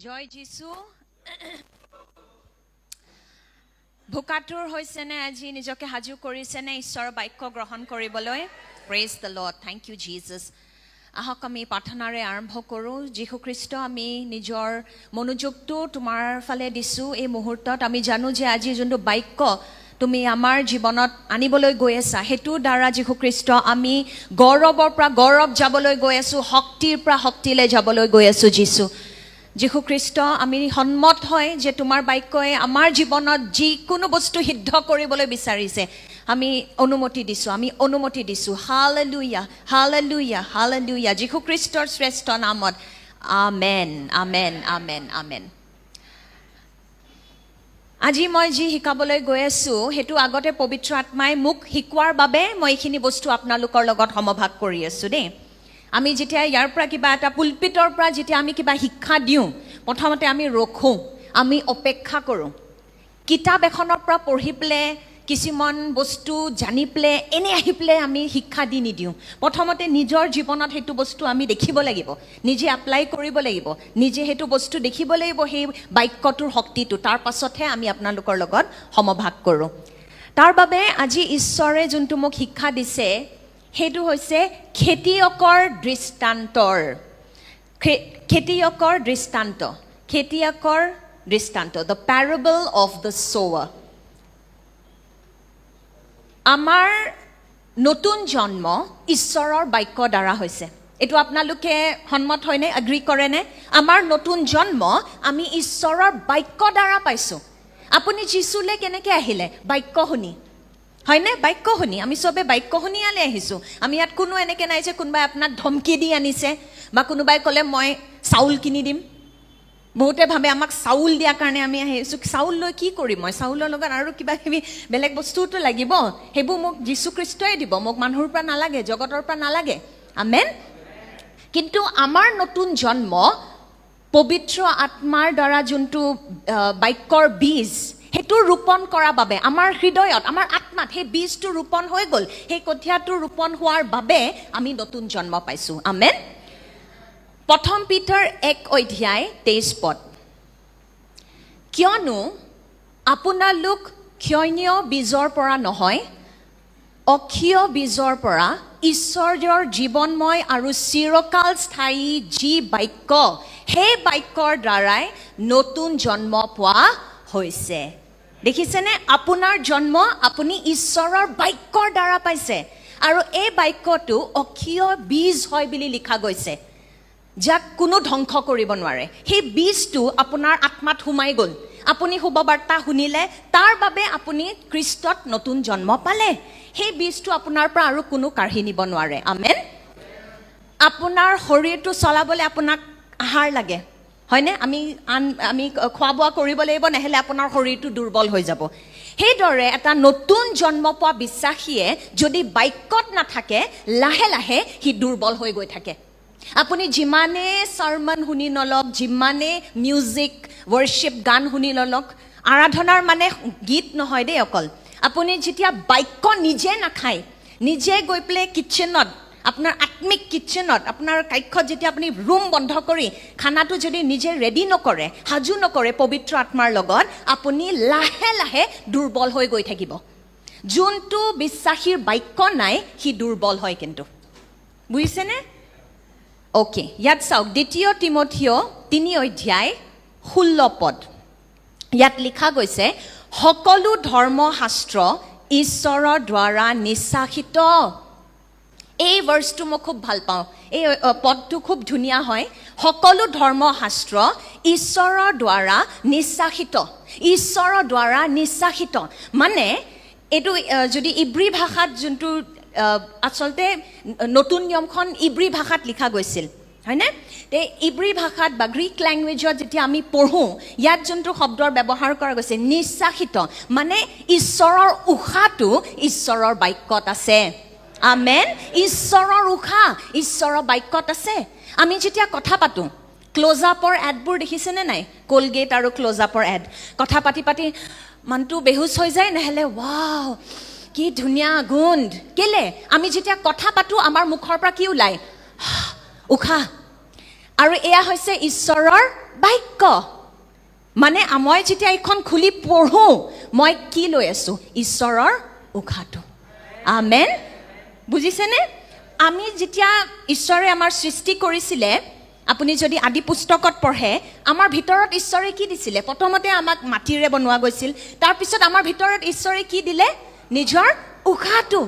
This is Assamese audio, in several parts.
জয় যীশু ভোকাতুৰ হৈছেনে আজি নিজকে হাজু কৰিছেনে ঈশ্বৰৰ বাক্য গ্ৰহণ কৰিবলৈ praise the Lord thank you Jesus আহক আমি প্ৰাৰ্থনাৰে আৰম্ভ কৰোঁ যীশু খ্ৰীষ্ট আমি নিজৰ মনোযোগটো তোমাৰ ফালে দিছোঁ এই মুহূৰ্তত আমি জানো যে আজি যোনটো বাক্য তুমি আমাৰ জীৱনত আনিবলৈ গৈ আছা হেতু দ্বাৰা যীশু খ্ৰীষ্ট আমি গৌৰৱৰ পৰা গৌৰৱ যাবলৈ গৈ আছোঁ শক্তিৰ পৰা শক্তিলৈ যাবলৈ গৈ আছোঁ যীশু খ্ৰীষ্ট আমি সন্মত হয় যে তোমাৰ বাক্যই আমাৰ জীৱনত যিকোনো বস্তু সিদ্ধ কৰিবলৈ বিচাৰিছে আমি অনুমতি দিছোঁ হালেলুয়া হালেলুয়া হালেলুয়া যীশু খ্ৰীষ্টৰ শ্ৰেষ্ঠ নামত আমেন আমেন আমেন আমেন আজি মই যি শিকাবলৈ গৈ আছোঁ হেতু আগতে পবিত্ৰ আত্মাই মোক শিকোৱাৰ বাবে মই এইখিনি বস্তু আপোনালোকৰ লগত সমভাগ কৰি আছোঁ দেই আমি যেতিয়া ইয়াৰ পৰা কিবা এটা পুলপিটৰ পৰা যেতিয়া আমি কিবা শিক্ষা দিওঁ প্ৰথমতে আমি ৰখোঁ আমি অপেক্ষা কৰোঁ কিতাপ এখনৰ পৰা পঢ়ি পেলাই কিছুমান বস্তু জানি পেলাই এনে আহি পেলাই আমি শিক্ষা দি নিদিওঁ প্ৰথমতে নিজৰ জীৱনত সেইটো বস্তু আমি দেখিব লাগিব নিজে এপ্লাই কৰিব লাগিব নিজে সেইটো বস্তু দেখিব লাগিব সেই বাক্যটোৰ শক্তিটো তাৰ পাছতহে আমি আপোনালোকৰ লগত সমভাগ কৰোঁ তাৰ বাবে আজি ঈশ্বৰে যোনটো মোক শিক্ষা দিছে হেতু হৈছে খেতিয়কৰ দৃষ্টান্ত the parable of the sower আমাৰ নতুন জন্ম ঈশ্বৰৰ বাক্য দ্বাৰা হৈছে এটো আপোনালোকে সন্মত হয়নে এগ্ৰি কৰেনে আমাৰ নতুন জন্ম আমি ঈশ্বৰৰ বাক্য দ্বাৰা পাইছো আপুনি যিশুলে কেনেকৈ আহিলে বাক্য শুনি হয়নে বাক্য শুনি আমি সবে বাক্য শুনিয়ালে আহিছোঁ আমি ইয়াত কোনো এনেকৈ নাই যে কোনোবাই আপোনাক ধমকি দি আনিছে বা কোনোবাই ক'লে মই চাউল কিনি দিম বহুতে ভাবে আমাক চাউল দিয়াৰ কাৰণে আমি আহিছোঁ চাউল লৈ কি কৰিম মই চাউলৰ লগত আৰু কিবা কিবি বেলেগ বস্তুটো লাগিব সেইবোৰ মোক যীশু খ্ৰীষ্টই দিব মোক মানুহৰ পৰা নালাগে জগতৰ পৰা নালাগে আমেন কিন্তু আমাৰ নতুন জন্ম পবিত্ৰ আত্মাৰ দ্বাৰা যোনটো বাক্যৰ বীজ হেতু ৰোপণ কৰাৰ বাবে আমাৰ হৃদয়ত আমাৰ আত্মাত সেই বীজটো ৰোপণ হৈ গ'ল সেই কঠীয়াটো ৰোপণ হোৱাৰ বাবে আমি নতুন জন্ম পাইছোঁ আমেন প্ৰথম পিটাৰ 1 অধ্যায় 23 পদ কিয়নো আপোনালোক ক্ষয়নীয় বীজৰ পৰা নহয় অক্ষয় বীজৰ পৰা ঈশ্বৰৰ জীৱনময় আৰু চিৰকাল স্থায়ী যি বাক্য সেই বাক্যৰ দ্বাৰাই নতুন জন্ম পোৱা হৈছে দেখিছেনে আপোনাৰ জন্ম আপুনি ঈশ্বৰৰ বাক্যৰ দ্বাৰা পাইছে আৰু এই বাক্যটো অক্ষয় বীজ হয় বুলি লিখা গৈছে যাক কোনো ধ্বংস কৰিব নোৱাৰে সেই বীজটো আপোনাৰ আত্মাত সোমাই গ'ল আপুনি শুভবাৰ্তা শুনিলে তাৰ বাবে আপুনি খ্ৰীষ্টত নতুন জন্ম পালে সেই বীজটো আপোনাৰ পৰা আৰু কোনো কাঢ়ি নিব নোৱাৰে আমেন আপোনাৰ শৰীৰটো চলাবলৈ আপোনাক আহাৰ লাগে হয়নে আমি খোৱা বোৱা কৰিব লাগিব নহ'লে আপোনাৰ শৰীৰটো দুৰ্বল হৈ যাব সেইদৰে এটা নতুন জন্ম পোৱা বিশ্বাসীয়ে যদি বাক্যত নাথাকে লাহে লাহে সি দুৰ্বল হৈ গৈ থাকে আপুনি যিমানে চাৰ্মন শুনি নলক যিমানে মিউজিক ৱৰ্শ্বিপ গান শুনি নলক আৰাধনাৰ মানে গীত নহয় দেই অকল আপুনি যেতিয়া বাক্য নিজে নাখায় নিজে গৈ পেলাই কিটচেনত আপোনাৰ আত্মিক কিটচেনত আপোনাৰ কাক্ষত যেতিয়া আপুনি ৰুম বন্ধ কৰি খানাটো যদি নিজে ৰেডি নকৰে সাজু নকৰে পবিত্ৰ আত্মাৰ লগত আপুনি লাহে লাহে দুৰ্বল হৈ গৈ থাকিব যোনটো বিশ্বাসীৰ বাক্য নাই সি দুৰ্বল হয় কিন্তু বুজিছেনে ওকে ইয়াত চাওক দ্বিতীয় তিমথিয় 3 অধ্যায় 16 পদ ইয়াত লিখা গৈছে সকলো ধৰ্মশাস্ত্ৰ ঈশ্বৰৰ দ্বাৰা নিশ্বাসিত এই ভাৰ্সটো মই খুব ভাল পাওঁ এই পদটো খুব ধুনীয়া হয় সকলো ধৰ্মশাস্ত্ৰ ঈশ্বৰৰ দ্বাৰা নিশ্বাসিত মানে এইটো যদি ইব্ৰী ভাষাত যোনটো আচলতে নতুন নিয়মখন ইব্ৰী ভাষাত লিখা গৈছিল হয়নে তে ইব্ৰী ভাষাত বা গ্ৰীক লেংগুৱেজত যেতিয়া আমি পঢ়োঁ ইয়াত যোনটো শব্দৰ ব্যৱহাৰ কৰা গৈছে নিশ্বাসিত মানে ঈশ্বৰৰ উশাহটো ঈশ্বৰৰ বাক্যত আছে আমেন ঈশ্বৰৰ উশাহ ঈশ্বৰৰ বাক্যত আছে আমি যেতিয়া কথা পাতোঁ ক্লোজ আপৰ এডবোৰ দেখিছেনে নাই কলগেট আৰু ক্লোজ আপৰ এড কথা পাতি মানুহটো বেহুচ হৈ যায় নহ'লে ৱাও কি ধুনীয়া গোন্ধ কেলে আমি যেতিয়া কথা পাতোঁ আমাৰ মুখৰ পৰা কি ওলায় উশাহ আৰু এয়া হৈছে ঈশ্বৰৰ বাক্য মানে মই যেতিয়া এইখন খুলি পঢ়ো মই কি লৈ আছো ঈশ্বৰৰ উশাহটো আমেন বুজিছেনে আমি যেতিয়া ঈশ্বৰে আমাৰ সৃষ্টি কৰিছিলে আপুনি যদি আদি পুস্তকত পঢ়ে আমাৰ ভিতৰত ঈশ্বৰে কি দিছিলে প্ৰথমতে আমাক মাটিৰে বনোৱা গৈছিল তাৰ পিছত আমাৰ ভিতৰত ঈশ্বৰে কি দিলে নিজৰ উশাহটো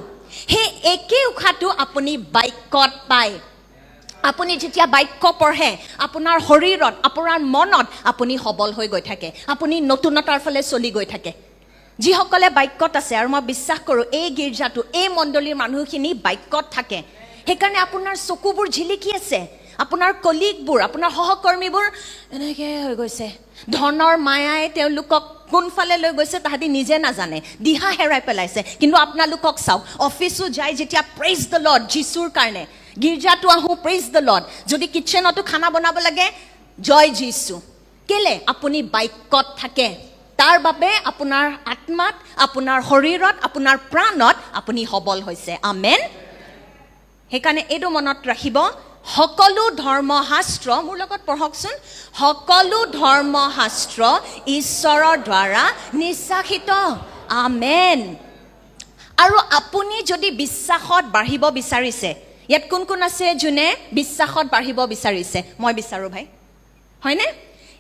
হে একে উশাহটো আপুনি বাক্যত পায় আপুনি যেতিয়া বাক্য পঢ়ে আপোনাৰ শৰীৰত আপোনাৰ মনত আপুনি সবল হৈ গৈ থাকে আপুনি নতুনতাৰ ফালে চলি গৈ থাকে যিসকলে বাক্যত আছে আৰু মই বিশ্বাস কৰোঁ এই গীৰ্জাটো এই মণ্ডলীৰ মানুহখিনি বাক্যত থাকে সেইকাৰণে আপোনাৰ চকুবোৰ ঝিলিকি আছে আপোনাৰ কলিগবোৰ আপোনাৰ সহকৰ্মীবোৰ এনেকৈ হৈ গৈছে ধনৰ মায়াই তেওঁলোকক কোনফালে লৈ গৈছে তাহাঁতি নিজে নাজানে দিহা হেৰাই পেলাইছে কিন্তু আপোনালোকক চাওক অফিচো যায় যেতিয়া প্ৰেইজ দ্য লৰ্ড যীশুৰ কাৰণে গীৰ্জাটো আহোঁ প্ৰেইজ দ্য লৰ্ড যদি কিটচেনতো খানা বনাব লাগে জয় যীশু কেলে আপুনি বাক্যত থাকে তাৰ বাবে আপোনাৰ আত্মাত আপোনাৰ শৰীৰত আপোনাৰ প্ৰাণত আপুনি সবল হৈছে আমেন সেইকাৰণে এইটো মনত ৰাখিব সকলো ধৰ্মশাস্ত্ৰ মোৰ লগত পঢ়কচোন সকলো ধৰ্মশাস্ত্ৰ ঈশ্বৰৰ দ্বাৰা নিশ্বাসিত আমেন আৰু আপুনি যদি বিশ্বাসত বাঢ়িব বিচাৰিছে ইয়াত কোন কোন আছে যোনে বিশ্বাসত বাঢ়িব বিচাৰিছে মই বিচাৰো ভাই হয়নে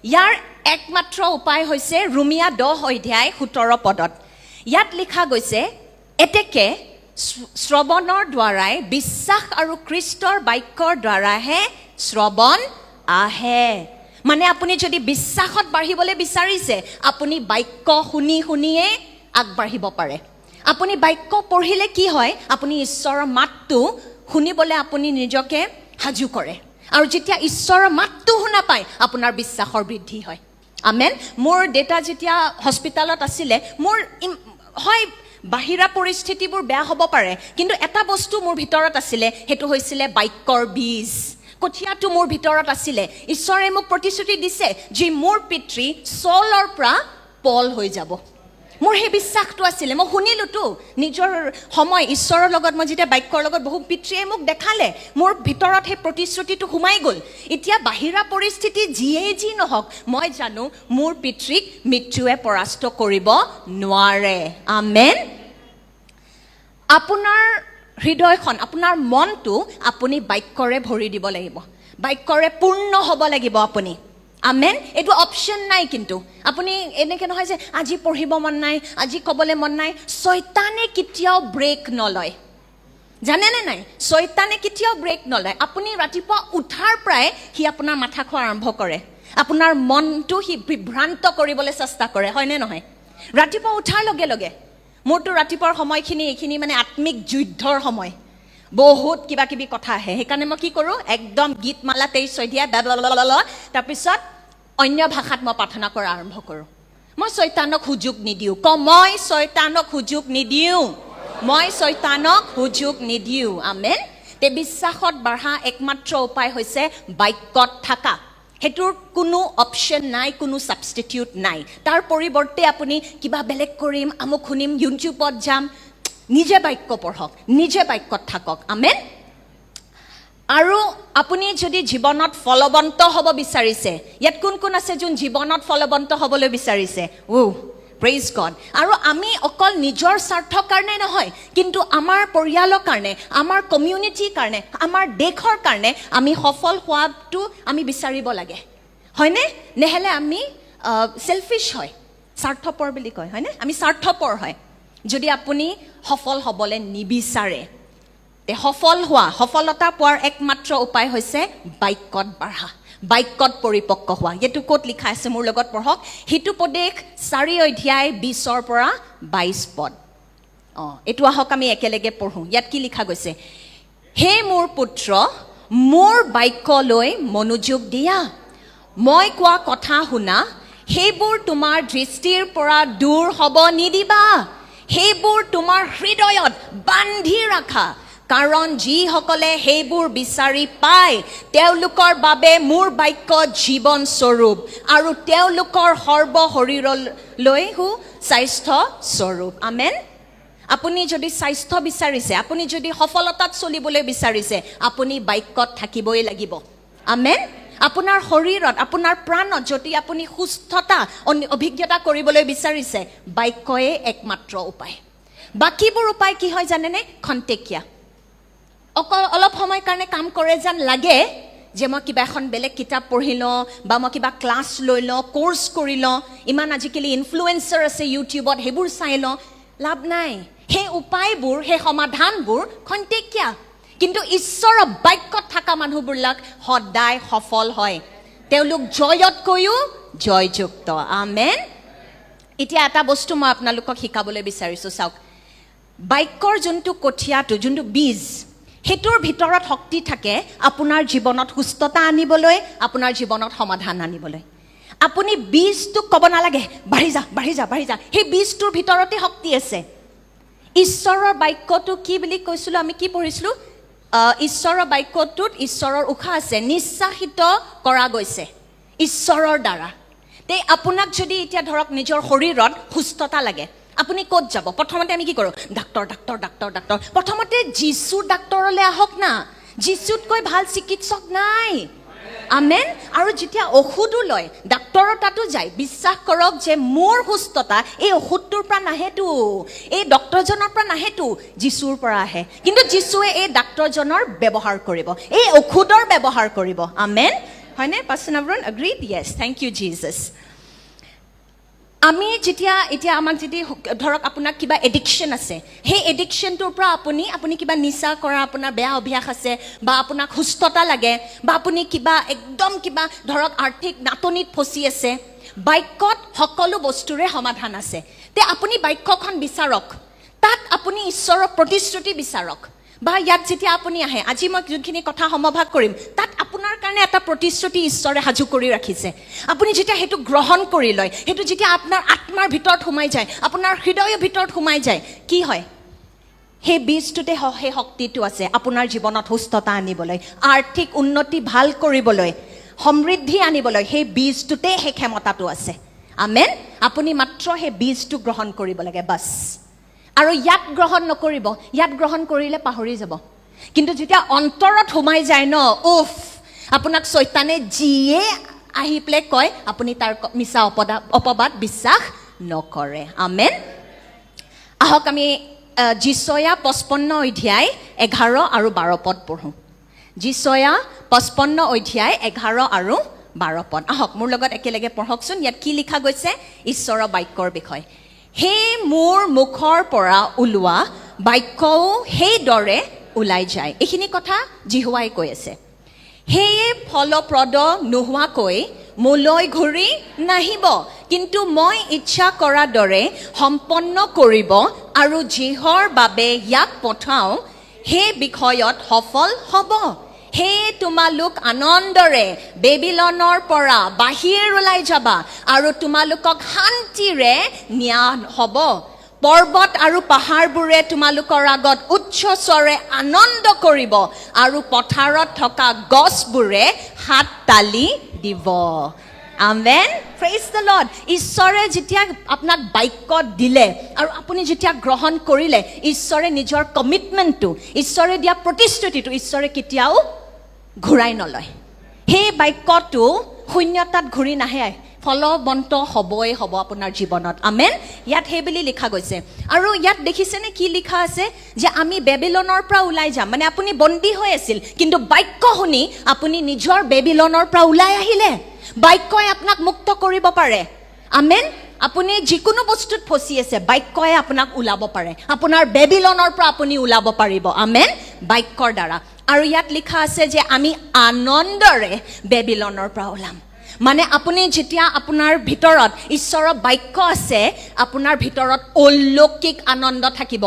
ইয়াৰ একমাত্ৰ উপায় হৈছে ৰোমিয়া 10 অধ্যায় 17 পদত ইয়াত লিখা গৈছে এতেকে শ্ৰৱণৰ দ্বাৰাই বিশ্বাস আৰু খ্ৰীষ্টৰ বাক্যৰ দ্বাৰাহে শ্ৰৱণ আহে মানে আপুনি যদি বিশ্বাসত বাঢ়িবলৈ বিচাৰিছে আপুনি বাক্য শুনি শুনিয়ে আগবাঢ়িব পাৰে আপুনি বাক্য পঢ়িলে কি হয় আপুনি ঈশ্বৰৰ মাতটো শুনিবলৈ আপুনি নিজকে সাজু কৰে আৰু যেতিয়া ঈশ্বৰৰ মাতটো শুনা পায় আপোনাৰ বিশ্বাসৰ বৃদ্ধি হয় আমেন মোৰ দেউতা যেতিয়া হস্পিটেলত আছিলে মোৰ হয় বাহিৰা পৰিস্থিতিবোৰ বেয়া হ'ব পাৰে কিন্তু এটা বস্তু মোৰ ভিতৰত আছিলে সেইটো হৈছিলে বাক্যৰ বীজ কঠিয়াটো মোৰ ভিতৰত আছিলে ঈশ্বৰে মোক প্ৰতিশ্ৰুতি দিছে যে মোৰ পিতৃ চলৰ পৰা পল হৈ যাব মোৰ সেই বিশ্বাসটো আছিলে মই শুনিলোতো নিজৰ সময় ঈশ্বৰৰ লগত মই যেতিয়া বাক্যৰ লগত বহু পিতৃয়ে মোক দেখালে মোৰ ভিতৰত সেই প্ৰতিশ্ৰুতিটো সোমাই গ'ল এতিয়া বাহিৰা পৰিস্থিতি যিয়েই যি নহওক মই জানো মোৰ পিতৃক মৃত্যুৱে পৰাস্ত কৰিব নোৱাৰে আমেন আপোনাৰ হৃদয়খন আপোনাৰ মনটো আপুনি বাক্যৰে ভৰি দিব লাগিব বাক্যৰে পূৰ্ণ হ'ব লাগিব আপুনি আমেন এইটো অপশ্যন নাই কিন্তু আপুনি এনেকৈ নহয় যে আজি পঢ়িব মন নাই আজি ক'বলৈ মন নাই শয়তানে কেতিয়াও ব্ৰেক নলয় জানেনে নাই শয়তানে কেতিয়াও ব্ৰেক নলয় আপুনি ৰাতিপুৱা উঠাৰ পৰাই সি আপোনাৰ মাথা খোৱা আৰম্ভ কৰে আপোনাৰ মনটো সি বিভ্ৰান্ত কৰিবলৈ চেষ্টা কৰে হয়নে নহয় ৰাতিপুৱা উঠাৰ লগে লগে মোৰতো ৰাতিপুৱাৰ সময়খিনি এইখিনি মানে আত্মিক যুদ্ধৰ সময় বহুত কিবা কিবি কথা আহে সেইকাৰণে মই কি কৰোঁ একদম গীতমালা 23 অধ্যায় তাৰপিছত অন্য ভাষাত মই প্ৰাৰ্থনা কৰা আৰম্ভ কৰোঁ মই শয়তানক সুযোগ নিদিওঁ মই শয়তানক সুযোগ নিদিওঁ মই শয়তানক সুযোগ নিদিওঁ আমেন তে বিশ্বাসত বাঢ়া একমাত্ৰ উপায় হৈছে বাক্যত থকা হেতুৰ কোনো অপশ্যন নাই কোনো সাবষ্টিটিউট নাই তাৰ পৰিৱৰ্তে আপুনি কিবা বেলেগ কৰিম আমুক শুনিম ইউটিউবত যাম নিজে বাক্য পঢ়ক নিজে বাক্যত থাকক আমেন আৰু আপুনি যদি জীৱনত ফলৱন্ত হ'ব বিচাৰিছে ইয়াত কোন কোন আছে যোন জীৱনত ফলৱন্ত হ'বলৈ বিচাৰিছে প্ৰেইজ গড আৰু আমি অকল নিজৰ স্বাৰ্থৰ কাৰণে নহয় কিন্তু আমাৰ পৰিয়ালৰ কাৰণে আমাৰ কমিউনিটিৰ কাৰণে আমাৰ দেশৰ কাৰণে আমি সফল হোৱাটো আমি বিচাৰিব লাগে হয়নে নহ'লে আমি সেলফিশ হয় স্বাৰ্থপৰ বুলি কয় হয়নে আমি স্বাৰ্থপৰ হয় যদি আপুনি সফল হ'বলৈ নিবিচাৰে তে সফলতা পোৱাৰ একমাত্ৰ উপায় হৈছে বাক্যত বাঢ়া বাক্যত পৰিপক্ক হোৱা এইটো ক'ত লিখা আছে মোৰ লগত পঢ়ক হিতোপদেশ 4 অধ্যায় 20 পৰা 22 পদ এইটো আহক আমি একেলগে পঢ়োঁ ইয়াত কি লিখা গৈছে হে মোৰ পুত্ৰ মোৰ বাক্যলৈ মনোযোগ দিয়া মই কোৱা কথা শুনা সেইবোৰ তোমাৰ দৃষ্টিৰ পৰা দূৰ হ'ব নিদিবা সেইবোৰ তোমাৰ হৃদয়ত বান্ধি ৰাখা কাৰণ যিসকলে সেইবোৰ বিচাৰি পায় তেওঁলোকৰ বাবে মোৰ বাক্য জীৱন স্বৰূপ আৰু তেওঁলোকৰ সৰ্ব শৰীৰলৈ স্বাস্থ্য স্বৰূপ আমেন আপুনি যদি স্বাস্থ্য বিচাৰিছে আপুনি যদি সফলতাত চলিবলৈ বিচাৰিছে আপুনি বাক্যত থাকিবই লাগিব আমেন আপোনাৰ শৰীৰত আপোনাৰ প্ৰাণত যদি আপুনি সুস্থতা অভিজ্ঞতা কৰিবলৈ বিচাৰিছে বাক্যয়ে একমাত্ৰ উপায় বাকিবোৰ উপায় কি হয় জানেনে খন্তেকীয়া অলপ সময় কাৰণে কাম কৰে যেন লাগে যে মই কিবা এখন বেলেগ কিতাপ পঢ়ি লওঁ বা মই কিবা ক্লাছ লৈ লওঁ কোৰ্চ কৰি লওঁ ইমান আজিকালি ইনফ্লুৱেঞ্চাৰ আছে ইউটিউবত সেইবোৰ চাই লওঁ লাভ নাই সেই উপায়বোৰ সেই সমাধানবোৰ খন্তেকীয়া কিন্তু ঈশ্বৰৰ বাক্যত থকা মানুহবিলাক সদায় সফল হয় তেওঁলোক জয়তকৈও জয়যুক্ত আমেন এতিয়া এটা বস্তু মই আপোনালোকক শিকাবলৈ বিচাৰিছোঁ চাওক বাক্যৰ যোনটো কঠিয়াটো যোনটো বীজ হেতুৰ ভিতৰত শক্তি থাকে আপোনাৰ জীৱনত সুস্থতা আনিবলৈ আপোনাৰ জীৱনত সমাধান আনিবলৈ আপুনি বীজটো ক'ব নালাগে বাঢ়ি যা বাঢ়ি যা বাঢ়ি যা সেই বীজটোৰ ভিতৰতে শক্তি আছে ঈশ্বৰৰ বাক্যটো কি বুলি কৈছিলোঁ আমি কি পঢ়িছিলোঁ ঈশ্বৰৰ বাক্যটোত ঈশ্বৰৰ উশাহ আছে নিশ্বাসিত কৰা গৈছে ঈশ্বৰৰ দ্বাৰা তে আপোনাক যদি এতিয়া ধৰক নিজৰ শৰীৰত সুস্থতা লাগে আপুনি ক'ত যাব প্ৰথমতে আমি কি কৰোঁ ডাক্তৰ ডাক্তৰ ডাক্তৰ ডাক্তৰ প্ৰথমতে যীশু ডাক্তৰলৈ আহক না যীশুতকৈ ভাল চিকিৎসক নাই আমেন আৰু যেতিয়া ঔষধো লয় ডাক্তৰৰ তাতো যায় বিশ্বাস কৰক যে মোৰ সুস্থতা এই ঔষধটোৰ পৰা নাহেতো এই ডক্তৰজনৰ পৰা নাহেতো যীশুৰ পৰা আহে কিন্তু যীশুৱে এই ডাক্তৰজনৰ ব্যৱহাৰ কৰিব এই ঔষধৰ ব্যৱহাৰ কৰিব আমেন হয়নে person everyone এগ্ৰিড Yes thank you Jesus আমি যেতিয়া এতিয়া আমাক যদি ধৰক আপোনাক কিবা এডিকশ্যন আছে সেই এডিকশ্যনটোৰ পৰা আপুনি কিবা নিচা কৰা আপোনাৰ বেয়া অভ্যাস আছে বা আপোনাক সুস্থতা লাগে বা আপুনি কিবা একদম কিবা ধৰক আৰ্থিক নাটনিত ফচি আছে বাক্যত সকলো বস্তুৰে সমাধান আছে তে আপুনি বাক্যখন বিচাৰক তাত আপুনি ঈশ্বৰৰ প্ৰতিশ্ৰুতি বিচাৰক বা ইয়াত যেতিয়া আপুনি আহে আজি মই যোনখিনি কথা সমভাগ কৰিম তাত আপোনাৰ কাৰণে এটা প্ৰতিশ্ৰুতি ঈশ্বৰে সাজু কৰি ৰাখিছে আপুনি যেতিয়া সেইটো গ্ৰহণ কৰি লয় সেইটো যেতিয়া আপোনাৰ আত্মাৰ ভিতৰত সোমাই যায় আপোনাৰ হৃদয়ৰ ভিতৰত সোমাই যায় কি হয় সেই বীজটোতে সেই শক্তিটো আছে আপোনাৰ জীৱনত সুস্থতা আনিবলৈ আৰ্থিক উন্নতি ভাল কৰিবলৈ সমৃদ্ধি আনিবলৈ সেই বীজটোতে সেই ক্ষমতাটো আছে আমেন আপুনি মাত্ৰ সেই বীজটো গ্ৰহণ কৰিব লাগে বাছ আৰু ইয়াত গ্ৰহণ নকৰিব ইয়াত গ্ৰহণ কৰিলে পাহৰি যাব কিন্তু যেতিয়া অন্তৰত সোমাই যায় ন উফ আপোনাক শয়তানে যিয়ে আহি পেলাই কয় আপুনি তাৰ মিছা অপবাদ বিশ্বাস নকৰে আমেন আহক আমি যিচয়া 55 অধ্যায় 11 আৰু 12 পদ পঢ়োঁ যিচয়া 55 অধ্যায় 11 আৰু 12 পদ আহক মোৰ লগত একেলগে পঢ়কচোন ইয়াত কি লিখা গৈছে ঈশ্বৰৰ বাক্যৰ বিষয়ে হে মোৰ মুখৰ পৰা ওলোৱা বাক্যও সেইদৰে ওলাই যায় এইখিনি কথা জিহুৱাই কৈ আছে সেয়ে ফলপ্ৰদ নোহোৱাকৈ মোলৈ ঘূৰি নাহিব কিন্তু মই ইচ্ছা কৰাৰ দৰে সম্পন্ন কৰিব আৰু যিহৰ বাবে ইয়াক পঠাওঁ সেই বিষয়ত সফল হ'ব হে তোমালোক আনন্দৰে বেবিলনৰ পৰা বাহিৰ ওলাই যাবা আৰু তোমালোকক শান্তিৰে নিয়া হ'ব পৰ্বত আৰু পাহাৰবোৰে তোমালোকৰ আগত উচ্চ স্বৰে আনন্দ কৰিব আৰু পথাৰত থকা গছবোৰে হাত তালি দিব আমেন প্ৰেইজ দ্য লৰ্ড ঈশ্বৰে যেতিয়া আপোনাক বাক্য দিলে আৰু আপুনি যেতিয়া গ্ৰহণ কৰিলে ঈশ্বৰে নিজৰ কমিটমেণ্টটো ঈশ্বৰে দিয়া প্ৰতিশ্ৰুতিটো ঈশ্বৰে কেতিয়াও ঘূৰাই নলয় সেই বাক্যটো শূন্যতাত ঘূৰি নাহে ফলবন্ত হ'বই হ'ব আপোনাৰ জীৱনত আমেন ইয়াত সেই বুলি লিখা গৈছে আৰু ইয়াত দেখিছেনে কি লিখা আছে যে আমি বেবিলনৰ পৰা ওলাই যাম মানে আপুনি বন্দী হৈ আছিল কিন্তু বাক্য শুনি আপুনি নিজৰ বেবিলনৰ পৰা ওলাই আহিলে বাক্যই আপোনাক মুক্ত কৰিব পাৰে আমেন আপুনি যিকোনো বস্তুত ফচি আছে বাক্যই আপোনাক ওলাব পাৰে আপোনাৰ বেবিলনৰ পৰা আপুনি ওলাব পাৰিব আমেন বাক্যৰ দ্বাৰা আৰু ইয়াত লিখা আছে যে আমি আনন্দৰে বেবিলনৰ পৰা ওলাম মানে আপুনি যেতিয়া আপোনাৰ ভিতৰত ঈশ্বৰৰ বাক্য আছে আপোনাৰ ভিতৰত অলৌকিক আনন্দ থাকিব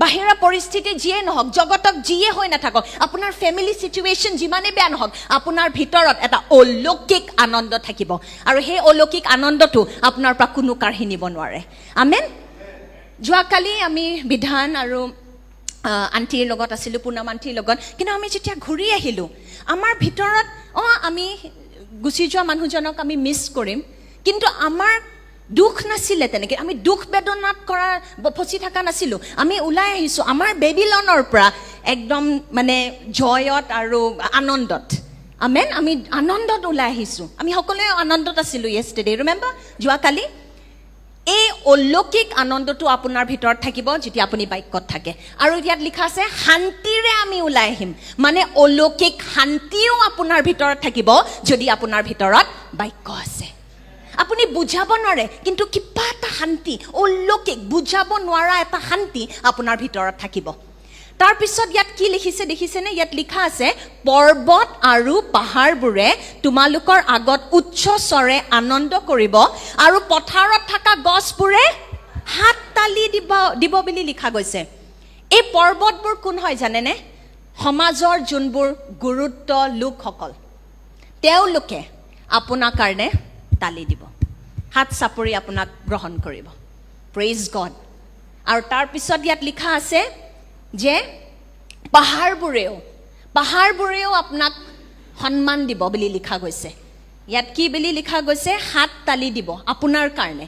বাহিৰা পৰিস্থিতি যিয়ে নহওক জগতক যিয়ে হৈ নাথাকক আপোনাৰ ফেমিলি সিচুৱেশ্যন যিমানে বেয়া নহওক আপোনাৰ ভিতৰত এটা অলৌকিক আনন্দ থাকিব আৰু সেই অলৌকিক আনন্দটো আপোনাৰ পৰা কোনো কাঢ়ি নিব নোৱাৰে আমেন যোৱাকালি আমি বিধান আৰু আন্টিৰ লগত আছিলোঁ পুনম আন্টিৰ লগত কিন্তু আমি যেতিয়া ঘূৰি আহিলোঁ আমাৰ ভিতৰত আমি গুচি যোৱা মানুহজনক আমি মিছ কৰিম কিন্তু আমাৰ দুখ নাছিলে তেনেকৈ আমি দুখ বেদনাত কৰা ফচি থকা নাছিলোঁ আমি ওলাই আহিছোঁ আমাৰ বেবিলনৰ পৰা একদম মানে জয়ত আৰু আনন্দত আমেন আমি আনন্দত ওলাই আহিছোঁ আমি সকলোৱে আনন্দত আছিলোঁ yesterday ৰিমেম্বাৰ যোৱাকালি এই অলৌকিক আনন্দটো আপোনাৰ ভিতৰত থাকিব যেতিয়া আপুনি বাক্যত থাকে আৰু ইয়াত লিখা আছে শান্তিৰে আমি ওলাই আহিম মানে অলৌকিক শান্তিও আপোনাৰ ভিতৰত থাকিব যদি আপোনাৰ ভিতৰত বাক্য আছে আপুনি বুজাব নোৱাৰে কিন্তু কিবা এটা শান্তি অলৌকিক বুজাব নোৱাৰা এটা শান্তি আপোনাৰ ভিতৰত থাকিব তাৰ পিছত ইয়াত কি লিখিছে দেখিছেনে ইয়াত লিখা আছে পৰ্বত আৰু পাহাৰবোৰে তোমালোকৰ আগত উচ্চ স্বৰে আনন্দ কৰিব আৰু পথাৰত থকা গছবোৰে হাত তালি দিব বুলি লিখা গৈছে এই পৰ্বতবোৰ কোন হয় জানেনে সমাজৰ যোনবোৰ গুৰুত্ব লোকসকল তেওঁলোকে আপোনাৰ কাৰণে তালি দিব হাত চাপৰি আপোনাক গ্ৰহণ কৰিব প্ৰেইজ গড আৰু তাৰ পিছত ইয়াত লিখা আছে যে পাহাৰবোৰেও আপোনাক সন্মান দিব বুলি লিখা গৈছে ইয়াত কি বুলি লিখা গৈছে হাত তালি দিব আপোনাৰ কাৰণে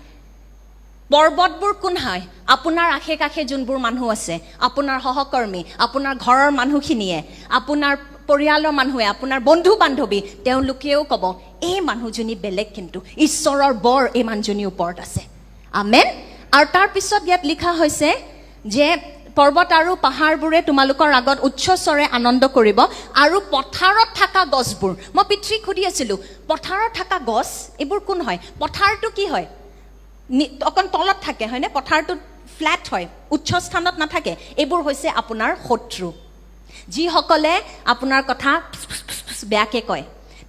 পৰ্বতবোৰ কোন হয় আপোনাৰ আশে কাষে যোনবোৰ মানুহ আছে আপোনাৰ সহকৰ্মী আপোনাৰ ঘৰৰ মানুহখিনিয়ে আপোনাৰ পৰিয়ালৰ মানুহে আপোনাৰ বন্ধু বান্ধৱী তেওঁলোকেও ক'ব এই মানুহজনী বেলেগ কিন্তু ঈশ্বৰৰ বৰ এই মানুহজনীৰ ওপৰত আছে আমেন আৰু তাৰ পিছত ইয়াত লিখা হৈছে যে পৰ্বত আৰু পাহাৰবোৰে তোমালোকৰ আগত উচ্চ স্বৰে আনন্দ কৰিব আৰু পথাৰত থকা গছবোৰ মই পিতৃক সুধি আছিলোঁ পথাৰত থকা গছ এইবোৰ কোন হয় পথাৰটো কি হয় অকণ তলত থাকে হয়নে পথাৰটো ফ্লেট হয় উচ্চ স্থানত নাথাকে এইবোৰ হৈছে আপোনাৰ শত্ৰু যিসকলে আপোনাৰ কথা বেয়াকে কয়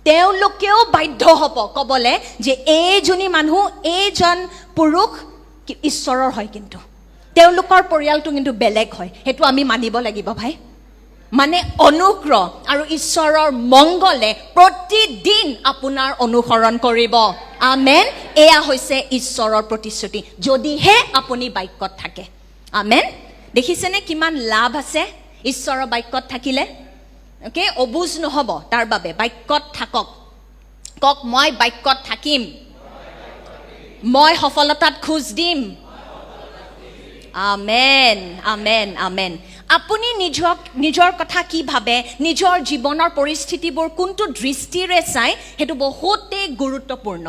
তেওঁলোকেও বাধ্য হ'ব ক'বলৈ যে এইজনী মানুহ এইজন পুৰুষ ঈশ্বৰৰ হয় কিন্তু তেওঁলোকৰ পৰিয়ালটো কিন্তু বেলেগ হয় সেইটো আমি মানিব লাগিব ভাই মানে অনুগ্ৰহ আৰু ঈশ্বৰৰ মংগলে প্ৰতিদিন আপোনাৰ অনুসৰণ কৰিব আমেন এয়া হৈছে ঈশ্বৰৰ প্ৰতিশ্ৰুতি যদিহে আপুনি বাক্যত থাকে আমেন দেখিছেনে কিমান লাভ আছে ঈশ্বৰৰ বাক্যত থাকিলে ওকে অবুজ নহ'ব তাৰ বাবে বাক্যত থাকক কক মই বাক্যত থাকিম মই সফলতাত খোজ দিম আমেন আমেন আমেন আপুনি নিজৰ কথা কি ভাবে নিজৰ জীৱনৰ পৰিস্থিতিবোৰ কোনটো দৃষ্টিৰে চাই সেইটো বহুতেই গুৰুত্বপূৰ্ণ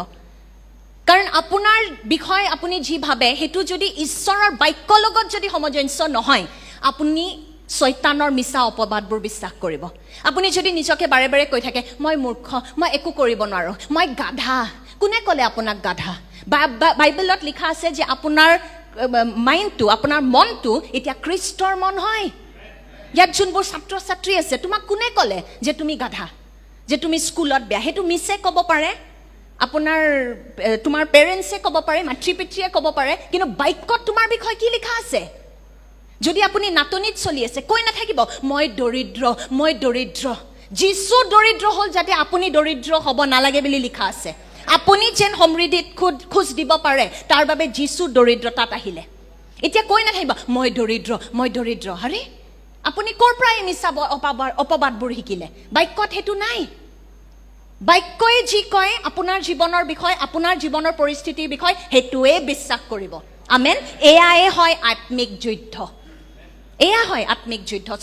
কাৰণ আপোনাৰ বিষয় আপুনি যি ভাবে সেইটো যদি ঈশ্বৰৰ বাক্যৰ লগত যদি সামঞ্জস্য নহয় আপুনি শয়তানৰ মিছা অপবাদবোৰ বিশ্বাস কৰিব আপুনি যদি নিজকে বাৰে বাৰে কৈ থাকে মই মূৰ্খ মই একো কৰিব নোৱাৰো মই গাধা কোনে ক'লে আপোনাক গাধা বাইবেলত লিখা আছে যে আপোনাৰ মাইণ্ডটো আপোনাৰ মনটো এতিয়া খ্ৰীষ্টৰ মন হয় ইয়াত যোনবোৰ ছাত্ৰ ছাত্ৰী আছে তোমাক কোনে ক'লে যে তুমি গাধা যে তুমি স্কুলত বেয়া সেইটো মিছে ক'ব পাৰে তোমাৰ পেৰেণ্টছে ক'ব পাৰে মাতৃ পিতৃয়ে ক'ব পাৰে কিন্তু বাক্যত তোমাৰ বিষয়ে কি লিখা আছে যদি আপুনি নাটনিত চলি আছে কৈ নাথাকিব মই দৰিদ্ৰ যীশু দৰিদ্ৰ হ'ল যাতে আপুনি দৰিদ্ৰ হ'ব নালাগে বুলি লিখা আছে আপুনি যেন সমৃদ্ধিত খোজ দিব পাৰে তাৰ বাবে যীশু দৰিদ্ৰতাত আহিলে এতিয়া কৈ নাথাকিব মই দৰিদ্ৰ হৰে আপুনি ক'ৰ পৰা মিছা অপবাদবোৰ শিকিলে বাক্যত সেইটো নাই বাক্যই যি কয় আপোনাৰ জীৱনৰ বিষয় আপোনাৰ জীৱনৰ পৰিস্থিতিৰ বিষয় সেইটোৱে বিশ্বাস কৰিব আমেন এয়াই হয় আত্মিক যুদ্ধ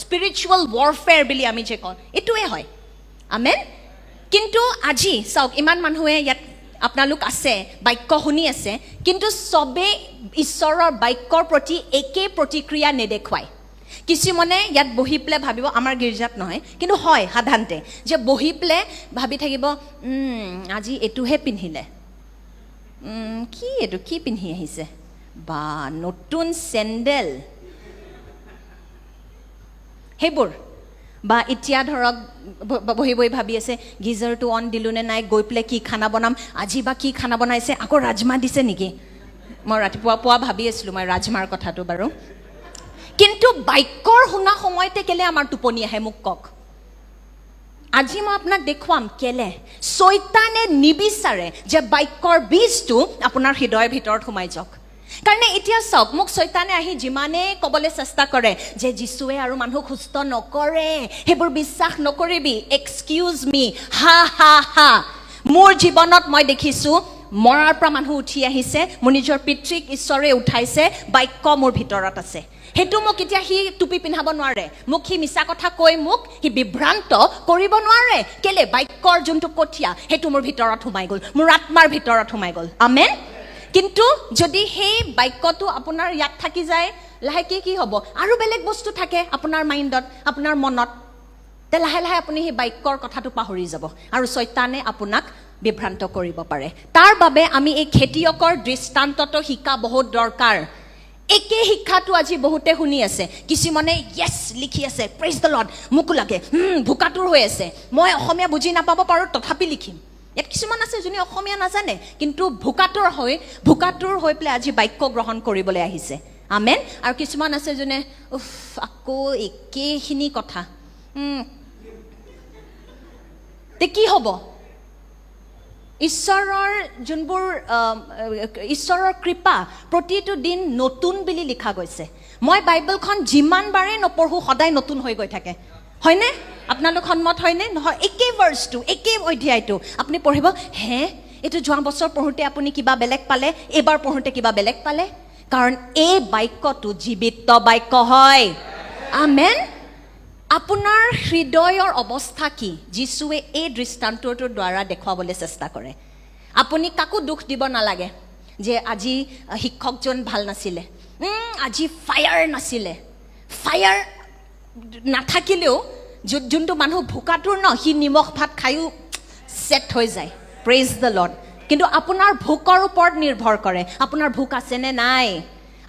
স্পিৰিচুৱেল ৱাৰফেয়াৰ বুলি আমি যে কওঁ এইটোৱে হয় আমেন কিন্তু আজি চাওক ইমান মানুহে ইয়াত আপোনালোক আছে বাক্য শুনি আছে কিন্তু চবে ঈশ্বৰৰ বাক্যৰ প্ৰতি একে প্ৰতিক্ৰিয়া নেদেখুৱায় কিছুমানে ইয়াত বহি পেলাই ভাবিব আমাৰ গীৰ্জাত নহয় কিন্তু হয় সাধাৰণতে যে বহি পেলাই ভাবি থাকিব আজি এইটোহে পিন্ধিলে কি পিন্ধি আহিছে বা নতুন চেণ্ডেল সেইবোৰ বা এতিয়া ধৰক বহি ভাবি আছে গিজাৰটো অন দিলোঁ নে নাই গৈ পেলাই কি খানা বনাম আজি বা কি খানা বনাইছে আকৌ ৰাজমাহ দিছে নেকি মই ৰাতিপুৱা ভাবি আছিলোঁ মই ৰাজমাৰ কথাটো বাৰু কিন্তু বাক্যৰ শুনা সময়তে কেলে আমাৰ টোপনি আহে মোক কওক আজি মই আপোনাক দেখুৱাম কেলে শয়তানে নিবিচাৰে যে বাক্যৰ বীজটো আপোনাৰ হৃদয়ৰ ভিতৰত সোমাই যাওক কাৰণে এতিয়া চাওক মোক শয়তানে আহি যিমানে ক'বলৈ চেষ্টা কৰে যে যীশুৱে আৰু মানুহক সুস্থ নকৰে সেইবোৰ বিশ্বাস নকৰিবি এক্সকিউজ মি হা মোৰ জীৱনত মই দেখিছোঁ মৰাৰ পৰা মানুহ উঠি আহিছে মোৰ নিজৰ পিতৃক ঈশ্বৰে উঠাইছে বাক্য মোৰ ভিতৰত আছে হেতু মোক এতিয়া হি টুপি পিন্ধাব নোৱাৰে মোক হি মিছা কথা কৈ মোক হি বিভ্ৰান্ত কৰিব নোৱাৰে কেলে বাক্যৰ যোনটো কঠিয়া হেতু মোৰ ভিতৰত সোমাই গ'ল মোৰ আত্মাৰ ভিতৰত সোমাই গ'ল আমেন কিন্তু যদি সেই বাক্যটো আপোনাৰ ইয়াত থাকি যায় লাহেকে কি হ'ব আৰু বেলেগ বস্তু থাকে আপোনাৰ মাইণ্ডত আপোনাৰ মনত তে লাহে লাহে আপুনি সেই বাক্যৰ কথাটো পাহৰি যাব আৰু শয়তানে আপোনাক বিভ্ৰান্ত কৰিব পাৰে তাৰ বাবে আমি এই খেতিয়কৰ দৃষ্টান্তটো শিকা বহুত দৰকাৰ একে শিক্ষাটো আজি বহুতে শুনি আছে কিছুমানে ইয়েস লিখি আছে প্ৰেজ দ্য লৰ্ড মুকু লাগে ভুকাটোৰ হৈ আছে মই অসমীয়া বুজি নাপাব পাৰো তথাপি লিখিম ইয়াত কিছুমান আছে যোনে অসমীয়া নাজানে কিন্তু ভুকাটোৰ হৈ পেলাই আজি বাক্য গ্ৰহণ কৰিবলৈ আহিছে আমেন আৰু কিছুমান আছে যোনে আকৌ একেখিনি কথা তে কি হ'ব ঈশ্বৰৰ যোনবোৰ ঈশ্বৰৰ কৃপা প্ৰতিটো দিন নতুন বুলি লিখা গৈছে মই বাইবেলখন যিমান বাৰে নপঢ়ো সদায় নতুন হৈ গৈ থাকে হয়নে আপোনালোক সন্মত হয়নে নহয় একে ভাৰ্সটো একে অধ্যায়টো আপুনি পঢ়িব হে এটো যোৱা বছৰ পঢ়োতে আপুনি কিবা বেলেগ পালে এবাৰ পঢ়োতে কিবা বেলেগ পালে কাৰণ এই বাক্যটো জীৱিত বাক্য হয় আমেন আপোনাৰ হৃদয়ৰ অৱস্থা কি যিশুৱে এই দৃষ্টান্তটোৰ দ্বাৰা দেখুৱাবলৈ চেষ্টা কৰে আপুনি কাকো দুখ দিব নালাগে যে আজি শিক্ষকজন ভাল নাছিলে আজি ফায়াৰ নাছিলে ফায়াৰ নাথাকিলেও যোনটো মানুহ ভুকাটোৰ ন হি নিমখ ভাত খায়ো সেট হৈ যায় প্ৰেজ দ্য লৰ্ড কিন্তু আপোনাৰ ভুকৰ ওপৰত নিৰ্ভৰ কৰে আপোনাৰ ভুক আছে নে নাই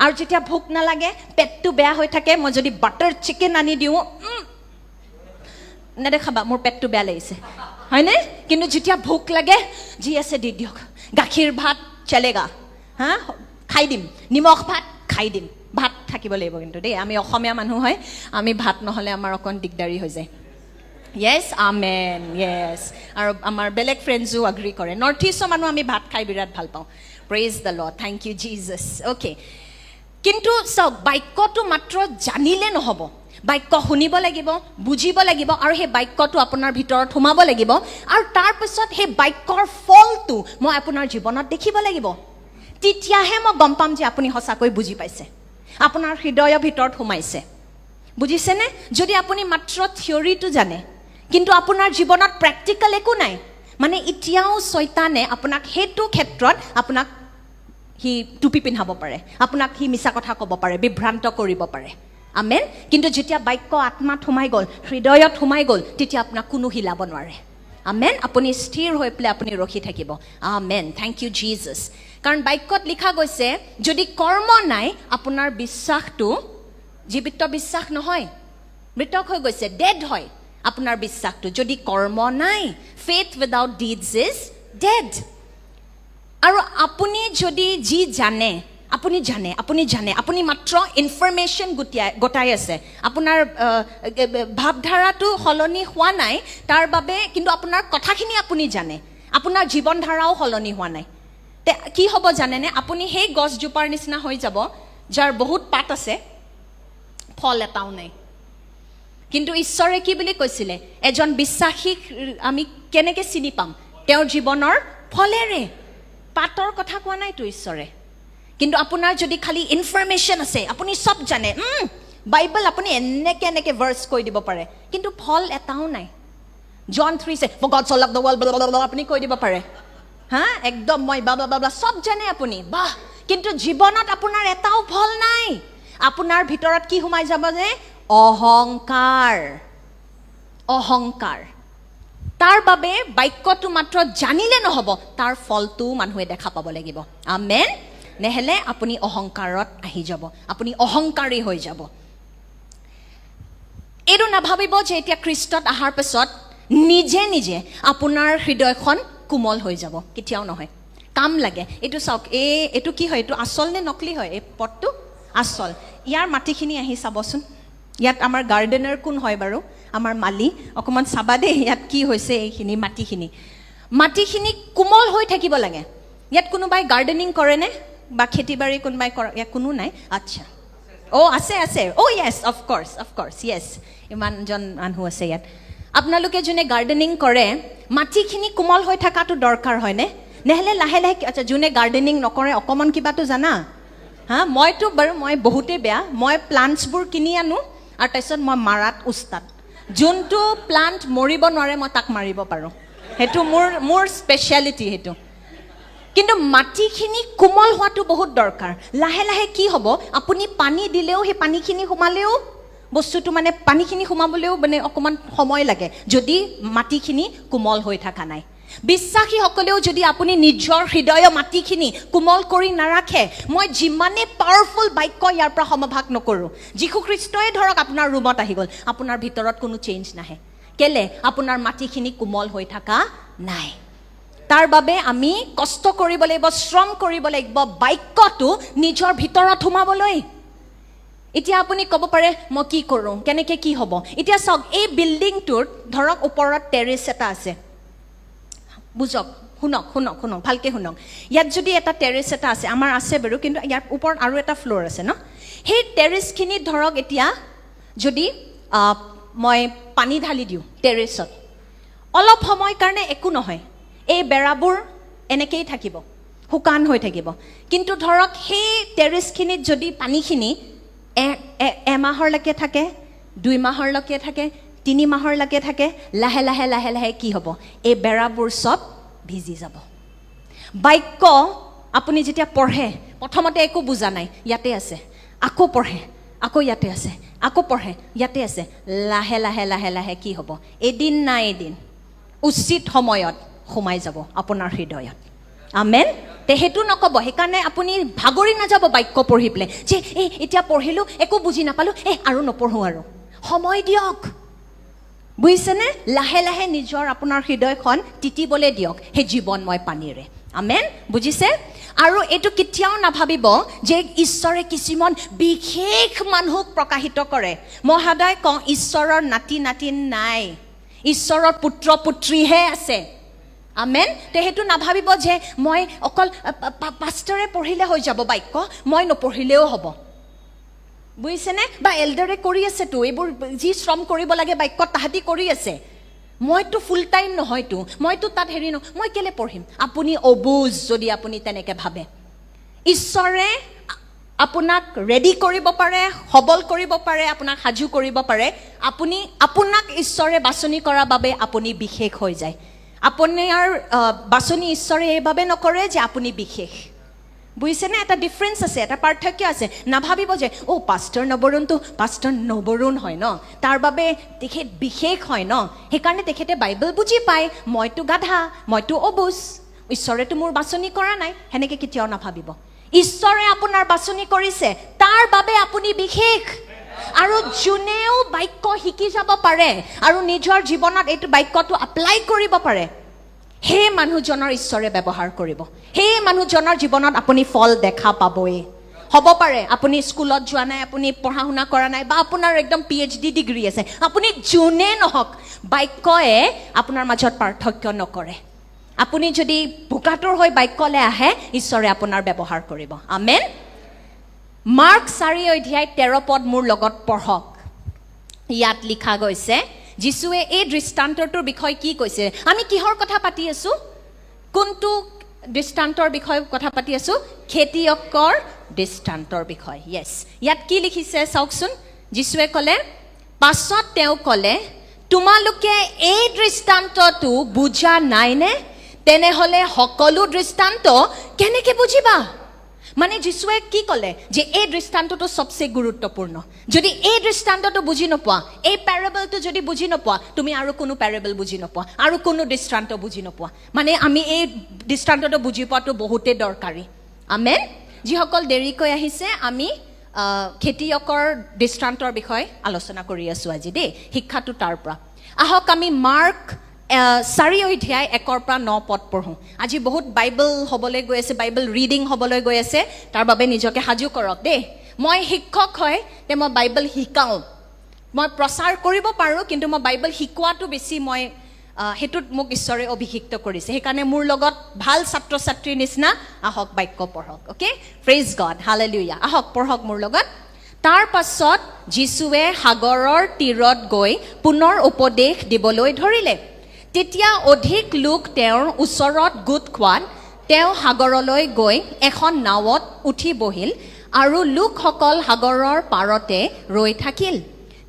আৰু যেতিয়া ভুক নালাগে পেটটো বেয়া হৈ থাকে মই যদি বাটাৰ চিকেন আনি দিওঁ নেদেখাবা মোৰ পেটটো বেয়া লাগিছে হয়নে কিন্তু যেতিয়া ভুক লাগে যি আছে দি দিয়ক গাখীৰ ভাত চলেগা হা খাই দিম নিমখ ভাত খাই দিম ভাত থাকিব লাগিব কিন্তু দেই আমি অসমীয়া মানুহ হয় আমি ভাত নহলে আমাৰ অকণ দিগদাৰি হৈ যায় Yes, amen. Yes. আৰু আমাৰ বেলেগ ফ্ৰেণ্ডসও এগ্ৰি কৰে নৰ্থ ইষ্টৰ মানুহ আমি ভাত খাই বিৰাট ভাল পাওঁ praise the Lord thank you Jesus okay কিন্তু সব বাক্যটো মাত্ৰ জানিলে নহব বাক্য শুনিব লাগিব বুজিব লাগিব আৰু সেই বাক্যটো আপোনাৰ ভিতৰত সোমাব লাগিব আৰু তাৰ পিছত সেই বাক্যৰ ফলটো মই আপোনাৰ জীৱনত দেখিব লাগিব তেতিয়াহে মই গম পাম যে আপুনি সঁচাকৈ বুজি পাইছে আপোনাৰ হৃদয়ৰ ভিতৰত সোমাইছে বুজিছেনে যদি আপুনি মাত্ৰ থিয়ৰিটো জানে কিন্তু আপোনাৰ জীৱনত প্ৰেক্টিকেল একো নাই মানে এতিয়াও শয়তানে আপোনাক হেতু ক্ষেত্ৰত আপোনাক হি টুপি পিন্ধাব পাৰে আপোনাক হি মিছা কথা ক'ব পাৰে বিভ্ৰান্ত কৰিব পাৰে আমেন কিন্তু যেতিয়া বাক্য আত্মাত সোমাই গ'ল হৃদয়ত সোমাই গ'ল তেতিয়া আপোনাক কোনো হিলাব নোৱাৰে আমেন আপুনি স্থিৰ হৈ পেলাই আপুনি ৰখি থাকিব আমেন থ্যাংক ইউ জিজাস কাৰণ বাক্যত লিখা গৈছে যদি কৰ্ম নাই আপোনাৰ বিশ্বাসটো জীৱিত বিশ্বাস নহয় মৃতক হৈ গৈছে ডেড হয় আপোনাৰ বিশ্বাসটো যদি কৰ্ম নাই faith without deeds is dead আৰু আপুনি যদি যি জানে আপুনি মাত্ৰ ইনফৰমেশন গটাই আছে আপোনাৰ ভাবধাৰাটো হলনি হোৱা নাই তাৰ বাবে কিন্তু আপোনাৰ কথাখিনি আপুনি জানে আপোনাৰ জীৱন ধাৰাও হলনি হোৱা নাই তে কি হ'ব জানেনে আপুনি সেই গছজোপাৰ নিচিনা হৈ যাব যাৰ বহুত পাত আছে ফল এটাও নাই কিন্তু ঈশ্বৰে কি বুলি কৈছিলে এজন বিশ্বাসীক আমি কেনেকৈ চিনি পাম তেওঁৰ জীৱনৰ ফলেৰে পাতৰ কথা কোৱা নাই তো ঈশ্বৰে কিন্তু আপোনাৰ যদি খালি ইনফৰমেশন আছে আপুনি সব জানে বাইবেল আপুনি এনেকে ভাৰ্স কৈ দিব পাৰে কিন্তু ফল এটাও নাই জন 3 সে for God so loved the world আপুনি কৈ দিব পাৰে হা একদম মই বাবলা সব জানে আপুনি বাহ কিন্তু জীৱনত আপোনাৰ এটাও ফল নাই আপোনাৰ ভিতৰত কি সোমাই যাব যে অহংকাৰ তাৰ বাবে বাক্যটো মাত্ৰ জানিলে নহব তাৰ ফলটো মানুহে দেখা পাব লাগিব আমেন নহলে আপুনি অহংকাৰত আহি যাব আপুনি অহংকাৰী হৈ যাব এৰো নাভাবিব যে এতিয়া খ্ৰীষ্টত আহাৰ পিছত নিজে আপোনাৰ হৃদয়খন কোমল হৈ যাব কেতিয়াও নহয় কাম লাগে এটো চাওক এটো কি হয় এটো আসল নে নকলি হয় এই পটটো আসল ইয়াৰ মাটিখিনি আহি চাবচোন ইয়াত আমাৰ গাৰ্ডেনাৰ কোন হয় বাৰু আমাৰ মালি অকমান চাবা দে ইয়াত কি হৈছে এইখিনি মাটিখিনি কোমল হৈ থাকিব লাগে ইয়াত কোনোবাই গাৰ্ডেনিং কৰে নে বা খেতিবাৰী কোনোবাই কৰে ইয়াত কোনো নাই আচ্ছা আছে ইয়েস অফ কোৰ্স ইয়েস ইমান জন মানুহ আছে ইয়াত আপোনালোকে যোনে গাৰ্ডেনিং কৰে মাটিখিনি কোমল হৈ থকাটো দৰকাৰ হয়নে নহ'লে লাহে লাহে আচ্ছা যোনে গাৰ্ডেনিং নকৰে অকণমান কিবাটো জানা হা মইতো বাৰু মই বহুতেই বেয়া মই প্লাণ্টছবোৰ কিনি আনো আৰু তাৰপিছত মই মাৰাত উস্তাদ যোনটো প্লাণ্ট মৰিব নোৱাৰে মই তাক মাৰিব পাৰোঁ সেইটো মোৰ স্পেচিয়েলিটি সেইটো কিন্তু মাটিখিনি কোমল হোৱাটো বহুত দৰকাৰ লাহে লাহে কি হ'ব আপুনি পানী দিলেও সেই পানীখিনি সোমালেও বস্তুটো মানে পানীখিনি সোমাবলৈও মানে অকণমান সময় লাগে যদি মাটিখিনি কোমল হৈ থকা নাই বিশ্বাসীসকলেও যদি আপুনি নিজৰ হৃদয় মাটিখিনি কোমল কৰি নাৰাখে মই যিমানে পাৱাৰফুল বাক্য ইয়াৰ পৰা সমভাগ নকৰোঁ যীশু খ্ৰীষ্টই ধৰক আপোনাৰ ৰুমত আহি গ'ল আপোনাৰ ভিতৰত কোনো চেঞ্জ নাহে কেলে আপোনাৰ মাটিখিনি কোমল হৈ থকা নাই তাৰ বাবে আমি কষ্ট কৰিব লাগিব শ্ৰম কৰিব লাগিব বাক্যটো নিজৰ ভিতৰত সোমাবলৈ এতিয়া আপুনি ক'ব পাৰে মই কি কৰোঁ কেনেকৈ কি হ'ব এতিয়া চাওক এই বিল্ডিংটোৰ ধৰক ওপৰত টেৰেছ এটা আছে বুজক শুনক ভালকৈ শুনক ইয়াত যদি এটা টেৰেছ এটা আছে আমাৰ আছে বাৰু কিন্তু ইয়াৰ ওপৰত আৰু এটা ফ্ল'ৰ আছে ন সেই টেৰেছখিনিত ধৰক এতিয়া যদি মই পানী ঢালি দিওঁ টেৰেছত অলপ সময় কাৰণে একো নহয় এই বেৰাবোৰ এনেকেই থাকিব শুকান হৈ থাকিব কিন্তু ধৰক সেই টেৰেছখিনিত যদি পানীখিনি এমাহৰলৈকে থাকে 2 মাহৰলৈকে থাকে 3 মাহৰলৈকে থাকে লাহে লাহে কি হ'ব এই বেৰাবোৰ চব ভিজি যাব বাক্য আপুনি যেতিয়া পঢ়ে প্ৰথমতে একো বুজা নাই ইয়াতে আছে আকৌ পঢ়ে আকৌ ইয়াতে আছে আকৌ পঢ়ে ইয়াতে আছে লাহে লাহে কি হ'ব এদিন না এদিন উচিত সময়ত সোমাই যাব আপোনাৰ হৃদয়ত আমেন তে সেইটো নক'ব সেইকাৰণে আপুনি ভাগৰি নাযাব বাক্য পঢ়ি পেলাই যে এতিয়া পঢ়িলোঁ একো বুজি নাপালোঁ আৰু নপঢ়োঁ আৰু সময় দিয়ক বুজিছেনে লাহে লাহে নিজৰ আপোনাৰ হৃদয়খন তিতিবলৈ দিয়ক সেই জীৱনময় পানীৰে আমেন বুজিছে আৰু এইটো কেতিয়াও নাভাবিব যে ঈশ্বৰে কিছুমান বিশেষ মানুহক প্ৰকাশিত কৰে মই সদায় কওঁ ঈশ্বৰৰ নাতি নাই ঈশ্বৰৰ পুত্ৰ পুত্ৰীহে আছে আমেন তে সেইটো নাভাবিব যে মই অকল পাষ্টৰে পঢ়িলে হৈ যাব বাক্য মই নপঢ়িলেও হ'ব বুজিছেনে বা এল্ডাৰে কৰি আছেতো এইবোৰ যি শ্ৰম কৰিব লাগে বাক্যত তাহাঁতি কৰি আছে মইতো ফুল টাইম নহয়তো মইতো তাত হেৰি মই কেলে পঢ়িম আপুনি অবুজ যদি আপুনি তেনেকৈ ভাবে ঈশ্বৰে আপোনাক ৰেডি কৰিব পাৰে সবল কৰিব পাৰে আপোনাক সাজু কৰিব পাৰে আপোনাক ঈশ্বৰে বাছনি কৰাৰ বাবে আপুনি বিশেষ হৈ যায় আপোনাৰ বাছনি ঈশ্বৰে এইভাবে নকৰে যে আপুনি বিশেষ বুজিছেনে এটা ডিফাৰেন্স আছে এটা পাৰ্থক্য আছে নাভাবিব যে পাষ্টৰ নবৰুণ হয় ন তাৰ বাবে তেখেত বিশেষ হয় ন সেইকাৰণে তেখেতে বাইবেল বুজি পায় মইতো গাধা মইতো অবুজ ঈশ্বৰেতো মোৰ বাছনি কৰা নাই সেনেকৈ কেতিয়াও নাভাবিব ঈশ্বৰে আপোনাৰ বাছনি কৰিছে তাৰ বাবে আপুনি বিশেষ আৰু যোনেও বাক্য শিকি যাব পাৰে আৰু নিজৰ জীৱনত এইটো বাক্যটো এপ্লাই কৰিব পাৰে সেই মানুহজনৰ ঈশ্বৰে ব্যৱহাৰ কৰিব সেই মানুহজনৰ জীৱনত আপুনি ফল দেখা পাবই হ'ব পাৰে আপুনি স্কুলত যোৱা নাই আপুনি পঢ়া শুনা কৰা নাই বা আপোনাৰ একদম PhD ডিগ্ৰী আছে আপুনি যোনে নহওক বাক্যয়ে আপোনাৰ মাজত পাৰ্থক্য নকৰে আপুনি যদি ভোকাতুৰ হৈ বাক্যলৈ আহে ঈশ্বৰে আপোনাৰ ব্যৱহাৰ কৰিব আমেন মাৰ্ক 4:13 মোৰ লগত পঢ়ক ইয়াত লিখা গৈছে যিশুৱে এই দৃষ্টান্তটোৰ বিষয়ে কি কৈছে আমি কিহৰ কথা পাতি আছো কোনটো দৃষ্টান্তৰ বিষয়ে কথা পাতি আছো খেতিয়কৰ দৃষ্টান্তৰ বিষয়ে ইয়েছ ইয়াত কি লিখিছে চাওকচোন যিশুৱে ক'লে পাছত তেওঁ ক'লে তোমালোকে এই দৃষ্টান্তটো বুজা নাইনে তেনেহ'লে সকলো দৃষ্টান্ত কেনেকৈ বুজিবা মানে যিশুৱে কি ক'লে যে এই দৃষ্টান্তটো সবচে গুৰুত্বপূৰ্ণ যদি এই দৃষ্টান্তটো বুজি নোপোৱা এই প্যাৰেবলটো যদি বুজি নোপোৱা তুমি আৰু কোনো প্যাৰেবল বুজি নোপোৱা আৰু কোনো দৃষ্টান্ত বুজি নোপোৱা মানে আমি এই দৃষ্টান্তটো বুজি পোৱাটো বহুতেই দৰকাৰী আমেন যিসকল দেৰিকৈ আহিছে আমি খেতিয়কৰ দৃষ্টান্তৰ বিষয়ে আলোচনা কৰি আছোঁ আজি দেই শিক্ষাটো তাৰ পৰা আহক আমি মাৰ্ক 4:1-9 পঢ়োঁ আজি বহুত বাইবেল হ'বলৈ গৈ আছে বাইবেল ৰিডিং হ'বলৈ গৈ আছে তাৰ বাবে নিজকে সাজু কৰক দেই মই শিক্ষক হয় তে মই বাইবেল শিকাওঁ মই প্ৰচাৰ কৰিব পাৰোঁ কিন্তু মই বাইবেল শিকোৱাটো বেছি মই হেতুত মোক ঈশ্বৰে অভিষিক্ত কৰিছে সেইকাৰণে মোৰ লগত ভাল ছাত্ৰ ছাত্ৰীৰ নিচিনা আহক বাক্য পঢ়ক ওকে প্ৰেইজ গড হালেলুয়া আহক পঢ়ক মোৰ লগত তাৰ পাছত যিশুৱে সাগৰৰ তীৰত গৈ পুনৰ উপদেশ দিবলৈ ধৰিলে তেতিয়া অধিক লোক তেওঁৰ ওচৰত গোট খোৱাত তেওঁ সাগৰলৈ গৈ এখন নাৱত উঠি বহিল আৰু লোকসকল সাগৰৰ পাৰতে ৰৈ থাকিল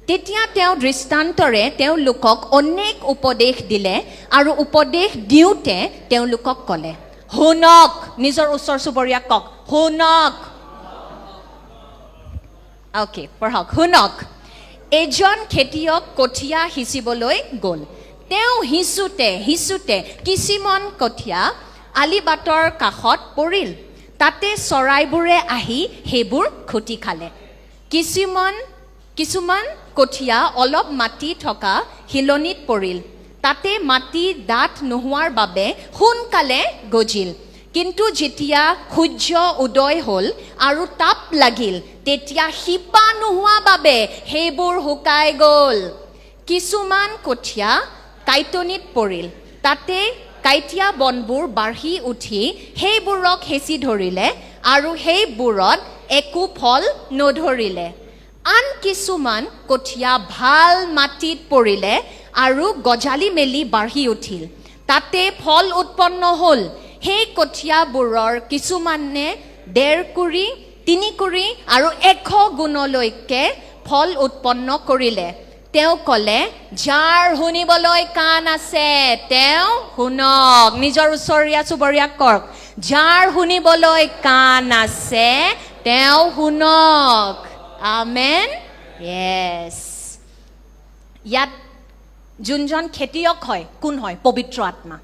তেতিয়া তেওঁ দৃষ্টান্তৰে তেওঁলোকক অনেক উপদেশ দিলে আৰু উপদেশ দিওঁতে তেওঁলোকক ক'লে শুনক নিজৰ ওচৰ চুবুৰীয়াক কওক শুনক ওকে পঢ়ক শুনক এজন খেতিয়ক কঠীয়া সিঁচিবলৈ গ'ল তেওঁ হিঁচোতে কিছুমান কঠীয়া আলিবাটৰ কাষত পৰিল তাতে চৰাইবোৰে আহি সেইবোৰ খুটি খালে কিছুমান কঠীয়া অলপ মাটি থকা হিলনিত পৰিল তাতে মাটি ডাঠ নোহোৱাৰ বাবে সোনকালে গজিল কিন্তু যেতিয়া সূৰ্য উদয় হ'ল আৰু তাপ লাগিল তেতিয়া শিপা নোহোৱা বাবে সেইবোৰ শুকাই গ'ল কিছুমান কঠীয়া কাইটনিত পৰিল তাতে কাইটিয়া বনবোৰ বাঢ়ি উঠি সেইবোৰক হেঁচি ধৰিলে আৰু সেইবোৰত একো ফল নধৰিলে আন কিছুমান কঠীয়া ভাল মাটিত পৰিলে আৰু গজালি মেলি বাঢ়ি উঠিল তাতে ফল উৎপন্ন হ'ল সেই কঠীয়াবোৰৰ কিছুমানে 1.5 কুৰি 3 কুৰি আৰু 100 গুণলৈকে ফল উৎপন্ন কৰিলে তেওঁ ক'লে যাৰ শুনিবলৈ কাণ আছে তেওঁ শুনক নিজৰ ওচৰীয়া চুবুৰীয়াক কওক যাৰ শুনিবলৈ কাণ আছে তেওঁ শুনক আমেন ইয়েছ ইয়াত যোনজন খেতিয়ক হয় কোন হয় পবিত্ৰ আত্মা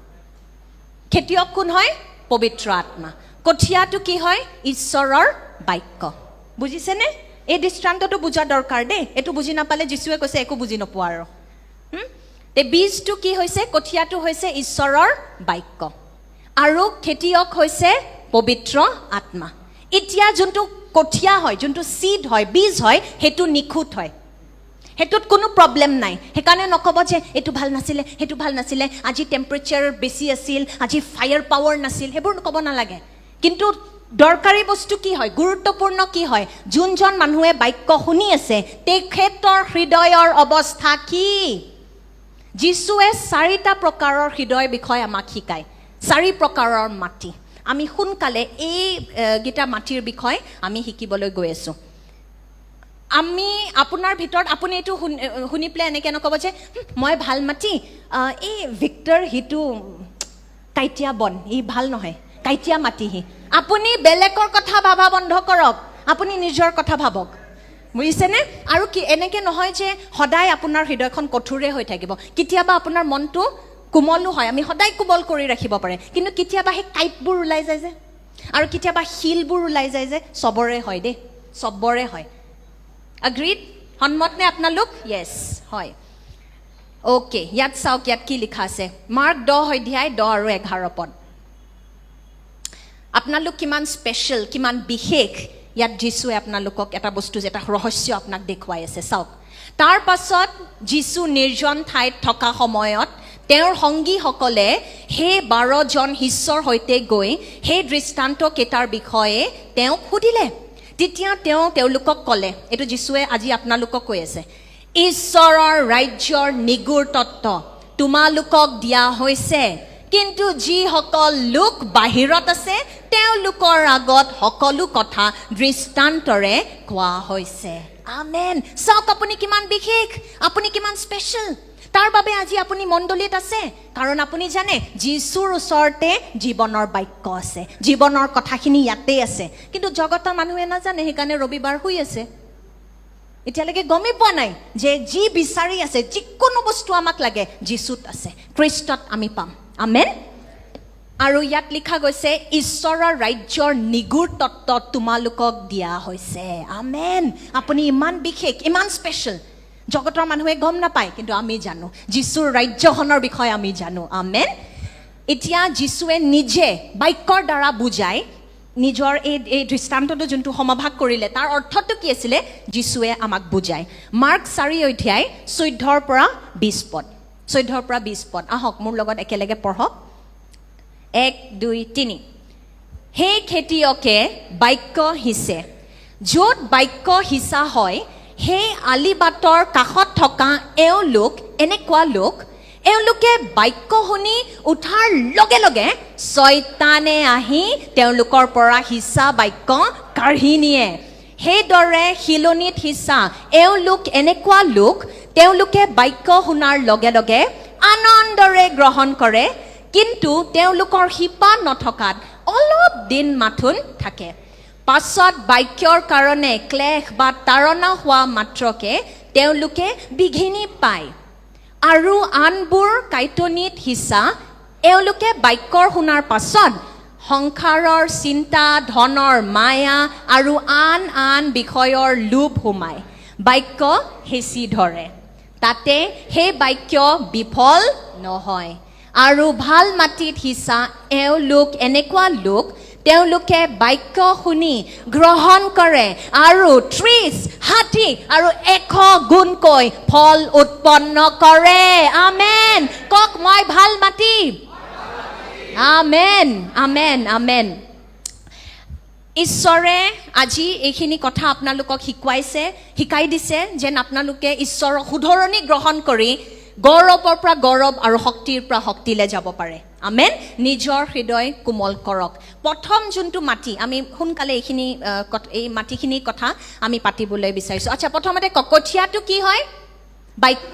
খেতিয়ক কোন হয় পবিত্ৰ আত্মা কঠীয়াটো কি হয় ঈশ্বৰৰ বাক্য বুজিছেনে এই দৃষ্টান্তটো বুজা দৰকাৰ দেই এইটো বুজি নাপালে যীশুৱে কৈছে একো বুজি নোপোৱা আৰু তে বীজটো কি হৈছে কঠীয়াটো হৈছে ঈশ্বৰৰ বাক্য আৰু খেতিয়ক হৈছে পবিত্ৰ আত্মা এতিয়া যোনটো কঠীয়া হয় যোনটো সিড হয় বীজ হয় হেতু নিখুঁত হয় হেতুত কোনো প্ৰবলেম নাই হেকাৰণে নকব যে এটো ভাল নাছিলে হেতু ভাল নাছিলে আজি টেম্পাৰেচাৰ বেছি আছিল আজি ফায়াৰ পাৱাৰ নাছিল হেবোৰ নকব নালাগে কিন্তু দৰকাৰী বস্তু কি হয় গুৰুত্বপূৰ্ণ কি হয় যোনজন মানুহে বাক্য শুনি আছে তেখেতৰ হৃদয়ৰ অৱস্থা কি যীশুৱে 4টা প্ৰকাৰৰ হৃদয়ৰ বিষয় আমাক শিকায় 4 প্ৰকাৰৰ মাটি আমি সোনকালে এই গীতা মাটিৰ বিষয় আমি শিকিবলৈ গৈ আছো আমি আপোনাৰ ভিতৰত আপুনি এটো শুনি প্লে এনেকে নকব যে মই ভাল মাটি এই ভিক্টৰ হিটু কাইটিয়া বন ই ভাল নহয় কাইটিয়া মাটি হি আপুনি বেলেকৰ কথা ভাবা বন্ধ কৰক আপুনি নিজৰ কথা ভাবক বুজিছেনে আৰু কি এনেকে নহয় যে সদায় আপোনাৰ হৃদয়খন কঠোৰে হৈ থাকিব কেতিয়াবা আপোনাৰ মনটো কোমলো হয় আমি সদায় কোমল কৰি ৰাখিব পাৰে কিন্তু কেতিয়াবা হে কাইটবোৰ ওলাই যায় যে আৰু কেতিয়াবা হিলবোৰ ওলাই যায় যে সবৰে হয় দে সবৰে হয় Agreed? সন্মত নে আপোনালোক? Yes, হয়। Okay, ইয়াত চাওক ইয়াত কি লিখা আছে। মাৰ্ক 10 অধ্যায় 10 আৰু 11 পদ। আপোনালোক কিমান স্পেশাল, কিমান বিশেষ ইয়াত যীশুৱে আপোনালোকক এটা বস্তু যেটা ৰহস্য আপোনাক দেখুৱাই আছে চাওক। তাৰ পাছত যীশু নিৰ্জন ঠাইত থকা সময়ত তেওঁৰ সংগীসকলে সেই 12 জন শিষ্যৰ সৈতে গৈ সেই দৃষ্টান্ত কেইটাৰ বিষয়ে তেওঁক সুধিলে। তেতিয়া তেওঁলোকক ক'লে এটো যীশুৱে আজি আপোনালোকক কৈ আছে ঈশ্বৰৰ ৰাজ্যৰ নিগুৰ তত্ত্ব তোমালোকক দিয়া হৈছে কিন্তু যিসকল লোক বাহিৰত আছে তেওঁলোকৰ আগত সকলো কথা দৃষ্টান্তৰে কোৱা হৈছে আমেন চাওক আপুনি কিমান বিশেষ আপুনি কিমান স্পেশাল তাৰ বাবে আজি আপুনি মণ্ডলীত আছে কাৰণ আপুনি জানে যীশুৰ ওচৰতে জীৱনৰ বাক্য আছে জীৱনৰ কথাখিনি ইয়াতে আছে কিন্তু জগতৰ মানুহে নাজানে সেইকাৰণে ৰবিবাৰ হৈ আছে এতিয়ালৈকে গমে পোৱা নাই যে যি বিচাৰি আছে যিকোনো বস্তু আমাক লাগে যীশুত আছে খ্ৰীষ্টত আমি পাম আমেন আৰু ইয়াত লিখা গৈছে ঈশ্বৰৰ ৰাজ্যৰ নিগুৰ তত্ত্ব তোমালোকক দিয়া হৈছে আমেন আপুনি ইমান বিশেষ ইমান স্পেশাল জগতৰ মানুহে গম নাপায় কিন্তু আমি জানো যীশুৰ ৰাজ্যখনৰ বিষয়ে আমি জানো আমেন এতিয়া যীশুৱে নিজে বাক্যৰ দ্বাৰা বুজাই নিজৰ এই দৃষ্টান্তটো যোনটো সমভাগ কৰিলে তাৰ অৰ্থটো কি আছিল যীশুৱে আমাক বুজায় মাৰ্ক 4 অধ্যায় 14 পৰা 20 পদ 14 পৰা 20 পদ আহক মোৰ লগত একেলগে পঢ়ক 1 2 3 হে খেতিয়কে বাক্য হিছে য'ত বাক্য হিচা হয় সেই আলিবাটৰ কাষত থকা এনেকুৱা লোক এওঁলোকে বাক্য শুনি উঠাৰ লগে লগে শয়তানে আহি তেওঁলোকৰ পৰা হিচা বাক্য কাঢ়ি নিয়ে সেইদৰে শিলনিত হিচা এওঁলোক এনেকুৱা লোক তেওঁলোকে বাক্য শুনাৰ লগে লগে আনন্দৰে গ্ৰহণ কৰে কিন্তু তেওঁলোকৰ শিপা নথকাত অলপ দিন মাথোন থাকে পাছত বাক্যৰ কাৰণে ক্লেশ বা তাৰণা হোৱা মাত্ৰকে তেওঁলোকে বিঘিনি পায় আৰু আনবোৰ কাইটনিত হিচা এওঁলোকে বাক্যৰ শুনাৰ পাছত সংসাৰৰ চিন্তা ধনৰ মায়া আৰু আন আন বিষয়ৰ লোভ সোমায় বাক্য হেঁচি ধৰে তাতে সেই বাক্য বিফল নহয় আৰু ভাল মাটিত হিচা এওঁলোক এনেকুৱা লোক তেওঁলোকে বাক্য শুনি গ্ৰহণ কৰে আৰু 30, 60 আৰু 100 গুণকৈ ফল উৎপন্ন কৰে আমেন কক মই ভাল মাটি আমেন আমেন আমেন ঈশ্বৰে আজি এইখিনি কথা আপোনালোকক শিকাই দিছে যেন আপোনালোকে ঈশ্বৰৰ শুধৰণি গ্ৰহণ কৰি গৌৰৱৰ পৰা গৌৰৱ আৰু শক্তিৰ পৰা শক্তিলৈ যাব পাৰে আমেন নিজৰ হৃদয় কোমল কৰক প্ৰথম যোনটো মাটি আমি সোনকালে এই মাটিখিনিৰ কথা আমি পাতিবলৈ বিচাৰিছোঁ আচ্ছা প্ৰথমতে ককঠীয়াটো কি হয় বাক্য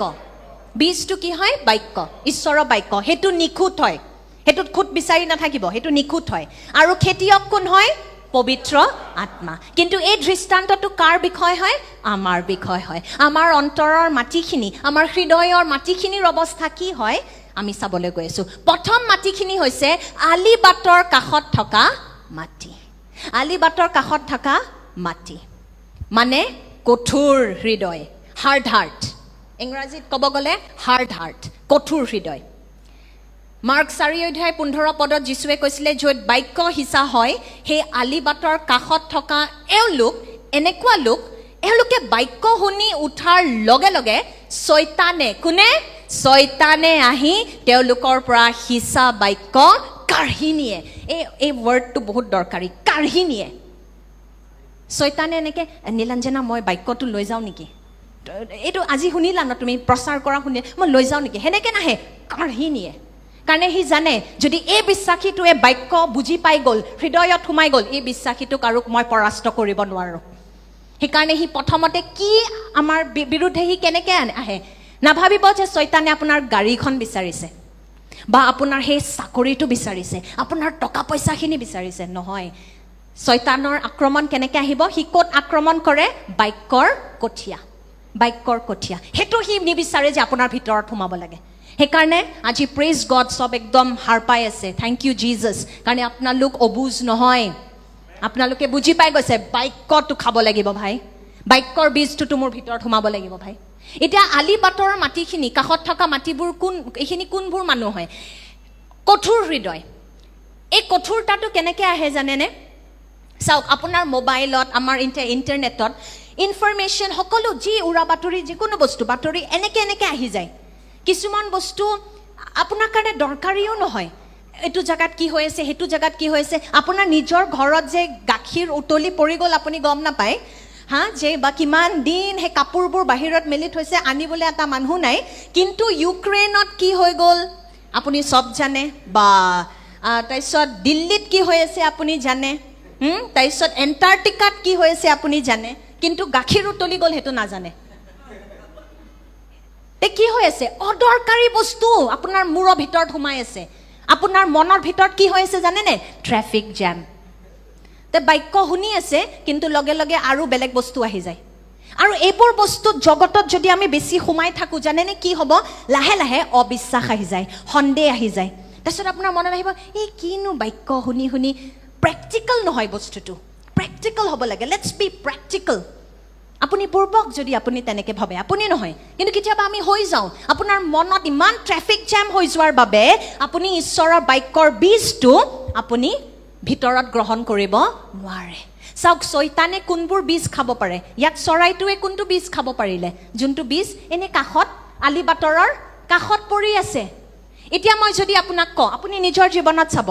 বীজটো কি হয় বাক্য ঈশ্বৰৰ বাক্য সেইটো নিখুঁত হয় সেইটোত খুঁত বিচাৰি নাথাকিব সেইটো নিখুঁত হয় আৰু খেতিয়ক কোন হয় পবিত্ৰ আত্মা কিন্তু এই দৃষ্টান্তটো কাৰ বিষয় হয় আমাৰ বিষয় হয় আমাৰ অন্তৰৰ মাটিখিনি আমাৰ হৃদয়ৰ মাটিখিনিৰ অৱস্থা কি হয় আমি চাবলৈ গৈ আছোঁ প্ৰথম মাটিখিনি হৈছে আলি বাটৰ কাষত থকা মাটি আলি বাটৰ কাষত থকা মাটি মানে কঠোৰ হৃদয় হাৰ্ড হাৰ্ট ইংৰাজীত ক'ব গ'লে হাৰ্ড হাৰ্ট কঠোৰ হৃদয় মাৰ্ক 4:15 পদত যীশুৱে কৈছিলে য'ত বাক্য হিচা হয় সেই আলি বাটৰ কাষত থকা এওঁলোক এনেকুৱা লোক এওঁলোকে বাক্য শুনি উঠাৰ লগে লগে শয়তানে আহি তেওঁলোকৰ পৰা হিচা বাক্য কাঢ়ি নিয়ে এই ৱৰ্ডটো বহুত দৰকাৰী কাঢ়ি নিয়ে শয়তানে এনেকৈ নীলাঞ্জনা মই বাক্যটো লৈ যাওঁ নেকি এইটো আজি শুনিলা ন তুমি প্ৰচাৰ কৰা শুনি মই লৈ যাওঁ নেকি সেনেকৈ নাহে কাঢ়ি নিয়ে কাৰণে সি জানে যদি এই বিশ্বাসীটোৱে বাক্য বুজি পাই গ'ল হৃদয়ত সোমাই গ'ল এই বিশ্বাসীটোক আৰু মই পৰাস্ত কৰিব নোৱাৰোঁ সেইকাৰণে সি প্ৰথমতে কি আমাৰ বিৰুদ্ধে সি কেনেকৈ আহে নাভাবিব যে শয়তানে আপোনাৰ গাড়ীখন বিচাৰিছে বা আপোনাৰ সেই চাকৰিটো বিচাৰিছে আপোনাৰ টকা পইচাখিনি বিচাৰিছে নহয় শয়তানৰ আক্ৰমণ কেনেকৈ আহিব সি ক'ত আক্ৰমণ কৰে বাক্যৰ কঠীয়া সেইটো সি নিবিচাৰে যে আপোনাৰ ভিতৰত সোমাব লাগে সেইকাৰণে আজি প্ৰেজ গড সব একদম হাৰ পাই আছে থেংক ইউ জিজাছ কাৰণে আপোনালোক অবুজ নহয় আপোনালোকে বুজি পাই গৈছে বাক্যটো খাব লাগিব ভাই বাক্যৰ বীজটো মোৰ ভিতৰত সোমাব লাগিব ভাই এতিয়া আলি বাটৰ মাটিখিনি কাষত থকা মাটিবোৰ এইখিনি কোনবোৰ মানুহ হয় কঠোৰ হৃদয় এই কঠোৰতাটো কেনেকৈ আহে জানেনে চাওক আপোনাৰ মোবাইলত আমাৰ ইণ্টাৰনেটত ইনফৰমেশ্যন সকলো যি উৰা বাতৰি যিকোনো বস্তু বাতৰি এনেকৈ আহি যায় কিছুমান বস্তু আপোনাৰ কাৰণে দৰকাৰীও নহয় এইটো জায়গাত কি হৈ আছে সেইটো জায়গাত কি হৈ আছে আপোনাৰ নিজৰ ঘৰত যে গাখীৰ উতলি পৰি গ'ল আপুনি গম নাপায় যে বা কিমান দিন সেই কাপোৰবোৰ বাহিৰত মেলি থৈছে আনিবলৈ এটা মানুহ নাই কিন্তু ইউক্ৰেইনত কি হৈ গ'ল আপুনি চব জানে বা তাৰপিছত দিল্লীত কি হৈ আছে আপুনি জানে তাৰপিছত এণ্টাৰ্কটিকাত কি হৈ আছে আপুনি জানে কিন্তু গাখীৰ উতলি গ'ল সেইটো নাজানে কি হৈ আছে অদৰকাৰী বস্তু আপোনাৰ মূৰৰ ভিতৰত সোমাই আছে আপোনাৰ মনৰ ভিতৰত কি হৈ আছে জানেনে ট্ৰেফিক জাম তে বাক্য শুনি আছে কিন্তু লগে লগে আৰু বেলেগ বস্তু আহি যায় আৰু এইবোৰ বস্তু জগতত যদি আমি বেছি সোমাই থাকোঁ জানেনে কি হ'ব লাহে লাহে অবিশ্বাস আহি যায় সন্দেহ আহি যায় তাৰপিছত আপোনাৰ মনত আহিব এই কিনো বাক্য শুনি প্ৰেক্টিকেল নহয় বস্তুটো প্ৰেক্টিকেল হ'ব লাগে লেটছ বি প্ৰেক্টিকেল আপুনি পূৰ্বক যদি আপুনি তেনেকৈ ভাবে আপুনি নহয় কিন্তু কেতিয়াবা আমি হৈ যাওঁ আপোনাৰ মনত ইমান ট্ৰেফিক জাম হৈ যোৱাৰ বাবে আপুনি ঈশ্বৰৰ বাক্যৰ বীজটো আপুনি ভিতৰত গ্ৰহণ কৰিব নোৱাৰে চাওক শয়তানে কোনবোৰ বীজ খাব পাৰে ইয়াত চৰাইটোৱে কোনটো বীজ খাব পাৰিলে যোনটো বীজ এনে কাষত আলি বাটৰৰ কাষত পৰি আছে এতিয়া মই যদি আপোনাক কওঁ আপুনি নিজৰ জীৱনত চাব